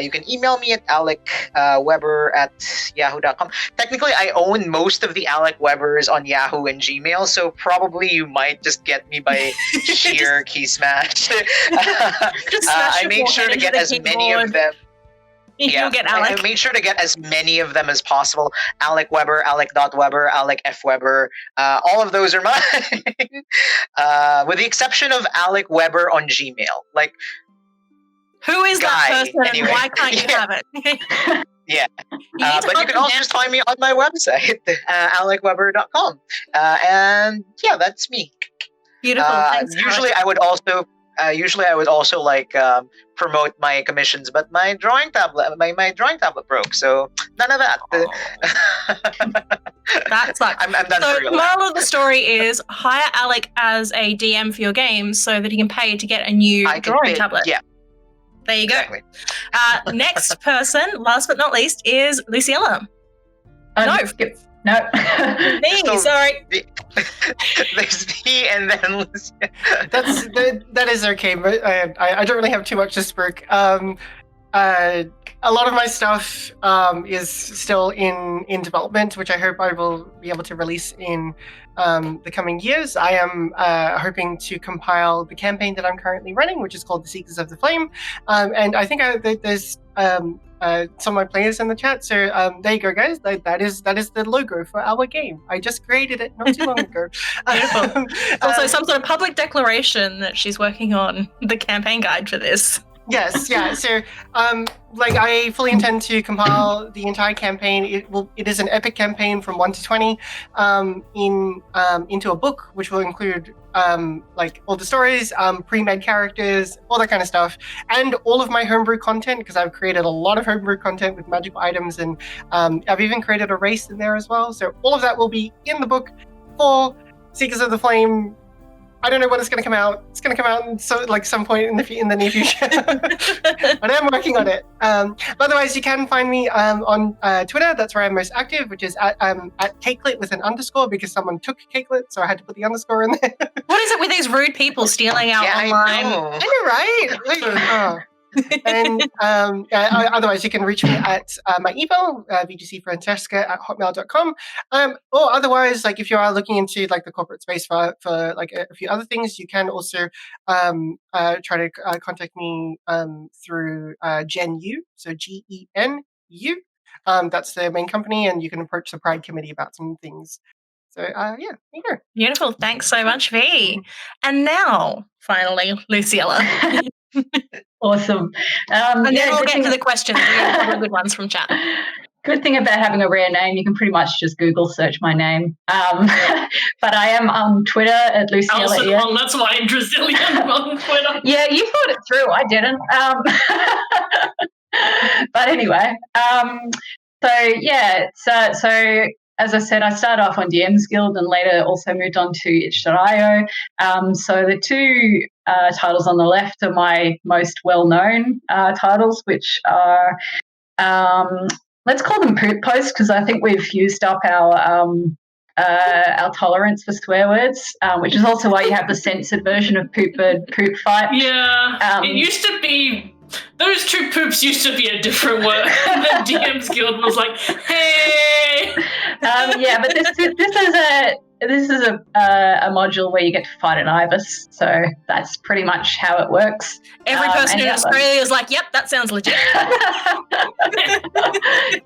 You can email me at alecweber@yahoo.com. Technically, I own most of the Alec Webers on Yahoo and Gmail, so probably you might just get me by sheer key smash. I made sure to get as many of them. You'll get Alec. I made sure to get as many of them as possible. Alec Weber, Alec.Weber, Alec F. Weber. All of those are mine. With the exception of Alec Weber on Gmail. Who is that person anyway. and why can't you have it? Yeah. But you can also just find me on my website, alecweber.com. And yeah, that's me. Beautiful. Thanks. Usually I would also promote my commissions, but my drawing tablet broke, so none of that. That sucks. I'm done So for real the now. moral of the story is hire Alec as a DM for your games so that he can pay to get a new drawing tablet. Yeah. There you go. Exactly. Next person, last but not least, is Luciella. No. Me, sorry. There's me and then Lucia. That is okay, but I don't really have too much to spurk. a lot of my stuff is still in development, which I hope I will be able to release in the coming years. I am hoping to compile the campaign that I'm currently running, which is called The Seekers of the Flame. And I think there's some of my players in the chat. So there you go, guys. That is the logo for our game. I just created it not too long ago. Beautiful. Also, some sort of public declaration that she's working on the campaign guide for this. Yes, yeah. So, I fully intend to compile the entire campaign. It is an epic campaign from 1 to 20, into a book, which will include all the stories, pre-made characters, all that kind of stuff, and all of my homebrew content, because I've created a lot of homebrew content with magical items, and I've even created a race in there as well. So all of that will be in the book for Seekers of the Flame. I don't know when it's going to come out. It's going to come out some point in the near future. But I'm working on it. Otherwise, you can find me on Twitter. That's where I'm most active, which is at Cakelet with an underscore, because someone took Cakelet, so I had to put the underscore in there. What is it with these rude people stealing our online? I know, right? And otherwise, you can reach me at my email, vgcfrancesca@hotmail.com. Or otherwise, if you are looking into the corporate space for a few other things, you can also try to contact me through GenU, so GENU. That's the main company, and you can approach the Pride Committee about some things. So there you go. Beautiful. Thanks so much, V. And now, finally, Luciella. Awesome. And then we'll get to the questions. We have a couple of good ones from chat. Good thing about having a rare name, you can pretty much just Google search my name. But I am on Twitter at Luciella. That's why I'm Brazilian on Twitter. Yeah, you thought it through. I didn't. But anyway, so as I said, I started off on DM's Guild and later also moved on to itch.io. So the two titles on the left are my most well-known titles, which are, let's call them poop posts, because I think we've used up our tolerance for swear words, which is also why you have the censored version of Poop Bird Poop Fight. Yeah, it used to be. Those two poops used to be a different word. The DM's Guild was like, hey. But this is a module where you get to fight an ibis, so that's pretty much how it works. Every person in Australia is like, yep, that sounds legit.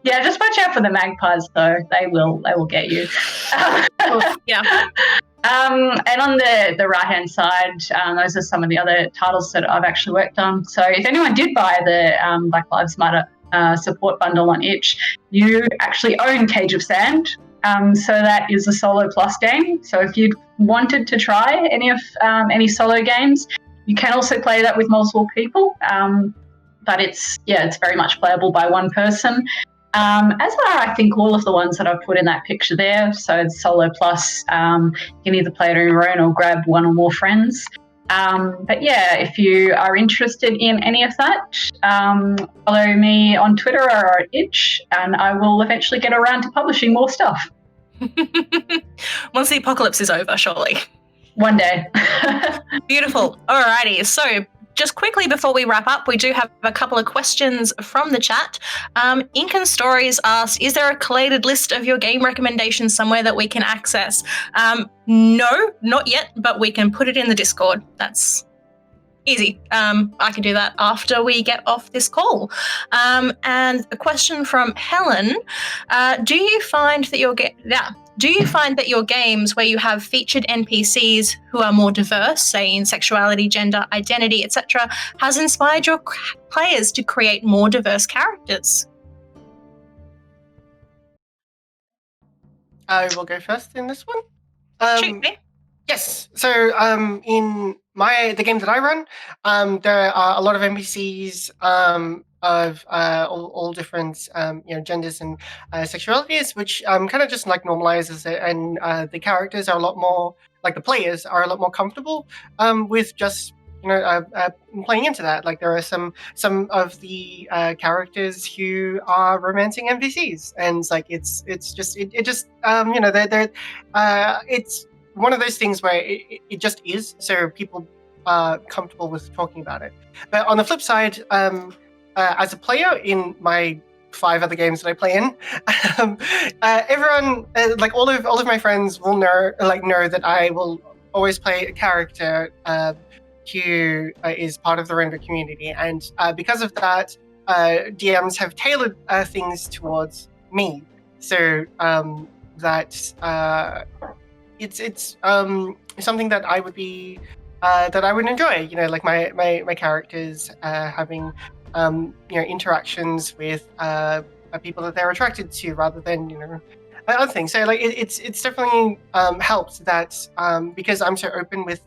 Yeah, just watch out for the magpies, though. They will get you. Yeah. And on the right-hand side, those are some of the other titles that I've actually worked on. So if anyone did buy the Black Lives Matter support bundle on itch, you actually own Cage of Sand. So that is a solo plus game. So if you wanted to try any solo games, you can also play that with multiple people. But it's very much playable by one person. As are, I think, all of the ones that I've put in that picture there. So it's solo plus, you can either play it on your own or grab one or more friends. But yeah, if you are interested in any of that, follow me on Twitter or at itch, and I will eventually get around to publishing more stuff. Once the apocalypse is over, surely. One day. Beautiful. Alrighty, so just quickly before we wrap up, we do have a couple of questions from the chat. Incan Stories asked, is there a collated list of your game recommendations somewhere that we can access? No, not yet, but we can put it in the Discord. That's easy. I can do that after we get off this call. And a question from Helen, do you find that your games where you have featured NPCs who are more diverse, say in sexuality, gender, identity, etc., has inspired your players to create more diverse characters? I will go first in this one. Shoot me. Yes. So in the game that I run, there are a lot of NPCs of all different genders and sexualities, which kind of just normalizes it, and the characters are a lot more the players are a lot more comfortable with just playing into that. There are some of the characters who are romancing NPCs, and it's one of those things where it just is, so people are comfortable with talking about it. But on the flip side, as a player in my 5 other games that I play in, everyone, like all of my friends, will know that I will always play a character who is part of the Rainbow community, and because of that, DMs have tailored things towards me, so that it's something that I would be that I would enjoy. Like my characters having interactions with people that they're attracted to, rather than other things. So like it's definitely helped that because I'm so open with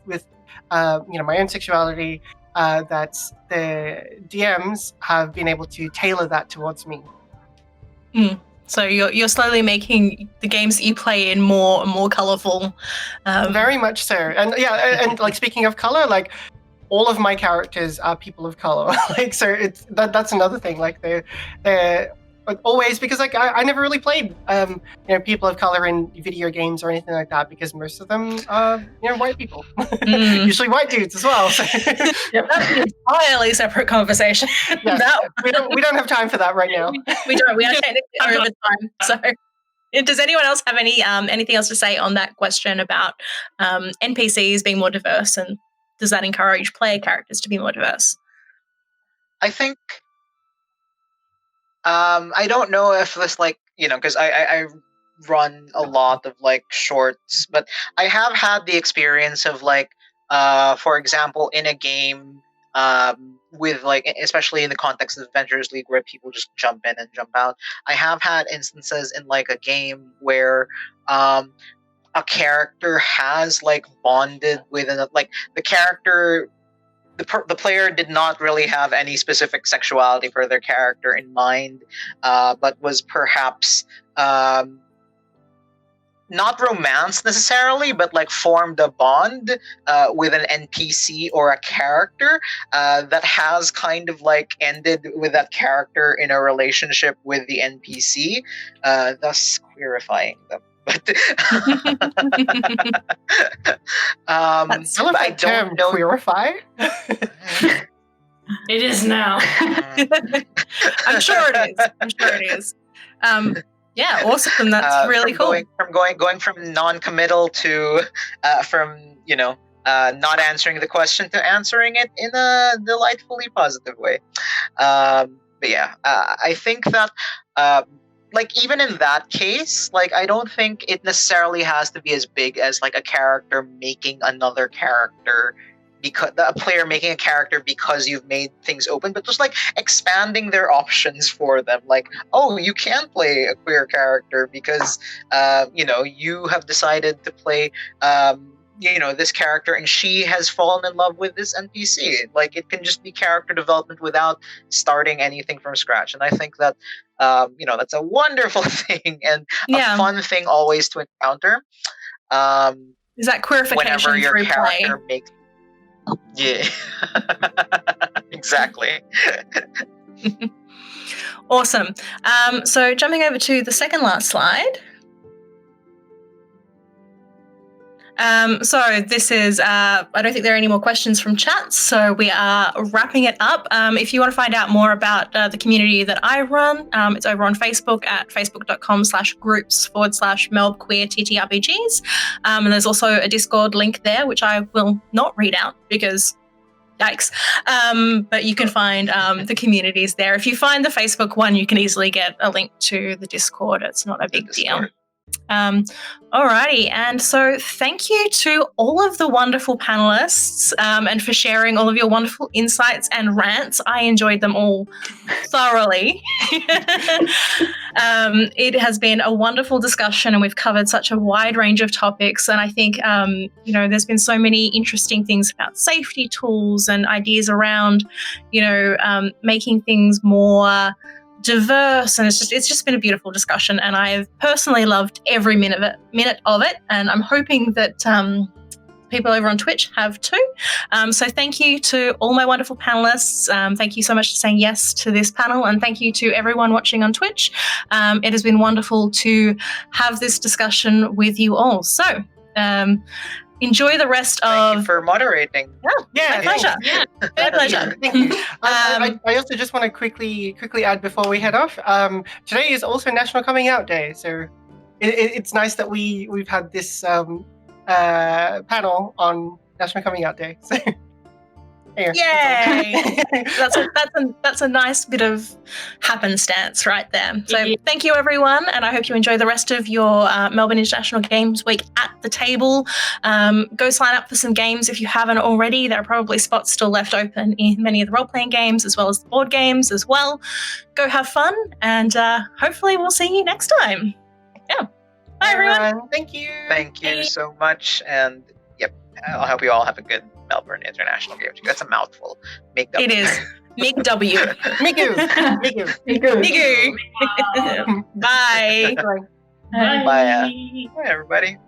my own sexuality, that the DMs have been able to tailor that towards me. So you're slowly making the games that you play in more and more colorful. Very much so. And and like speaking of color, like all of my characters are people of color. Like so that's another thing. Like they're always, because like I never really played people of color in video games or anything like that, because most of them are white people. Usually white dudes as well. So. Yep. That's an entirely separate conversation. Yes, we don't have time for that right now. We don't. We are technically over time. So does anyone else have anything else to say on that question about NPCs being more diverse, and does that encourage player characters to be more diverse? I think I don't know if this because I run a lot of like shorts, but I have had the experience of for example, in a game with especially in the context of Adventurers League, where people just jump in and jump out. I have had instances in like a game where a character has bonded with the character. The player did not really have any specific sexuality for their character in mind, but was perhaps not romance necessarily, but formed a bond with an NPC or a character that has kind of ended with that character in a relationship with the NPC, thus queerifying them. But I don't know. Queerify? It is now. I'm sure it is. Yeah, awesome. That's really cool. Going from non-committal to from not answering the question to answering it in a delightfully positive way. But yeah, I think that even in that case, I don't think it necessarily has to be as big as a character making another character, because a player making a character because you've made things open, but just expanding their options for them. Oh, you can play a queer character because you have decided to play this character, and she has fallen in love with this NPC. It can just be character development without starting anything from scratch. And I think that that's a wonderful thing and a fun thing always to encounter. Is that queerification whenever your through character play? makes yeah. Exactly. Awesome. So jumping over to the second last slide. So this is, I don't think there are any more questions from chat, so we are wrapping it up. If you want to find out more about the community that I run, it's over on Facebook at facebook.com/groups/melbqueerttrpgs. And there's also a Discord link there, which I will not read out because yikes. But you can find the communities there. If you find the Facebook one, you can easily get a link to the Discord. It's not a big deal. Alrighty, and so thank you to all of the wonderful panelists and for sharing all of your wonderful insights and rants. I enjoyed them all thoroughly. It has been a wonderful discussion, and we've covered such a wide range of topics, and I think there's been so many interesting things about safety tools and ideas around making things more diverse, and it's just been a beautiful discussion, and I've personally loved every minute of it, and I'm hoping that people over on Twitch have too. So thank you to all my wonderful panelists. Thank you so much for saying yes to this panel, and thank you to everyone watching on Twitch. It has been wonderful to have this discussion with you all. So enjoy the rest Thank you of. for moderating. Yeah, My pleasure. Yeah. My pleasure. Thank you. I also just want to quickly add before we head off. Today is also National Coming Out Day, so it's nice that we've had this panel on National Coming Out Day. So, Yay! That's a nice bit of happenstance right there. So Yeah. thank you everyone, and I hope you enjoy the rest of your Melbourne International Games Week at the table. Go sign up for some games if you haven't already. There are probably spots still left open in many of the role-playing games as well as the board games as well. Go have fun, and hopefully we'll see you next time. Yeah. Bye everyone. Thank you. Thank you Bye. so much, and yep, I hope you all have a good Melbourne International Games Week. That's a mouthful. Make up. It is. Mig W. Migu. Migu. Migu. Bye. Bye. Bye. Bye, everybody.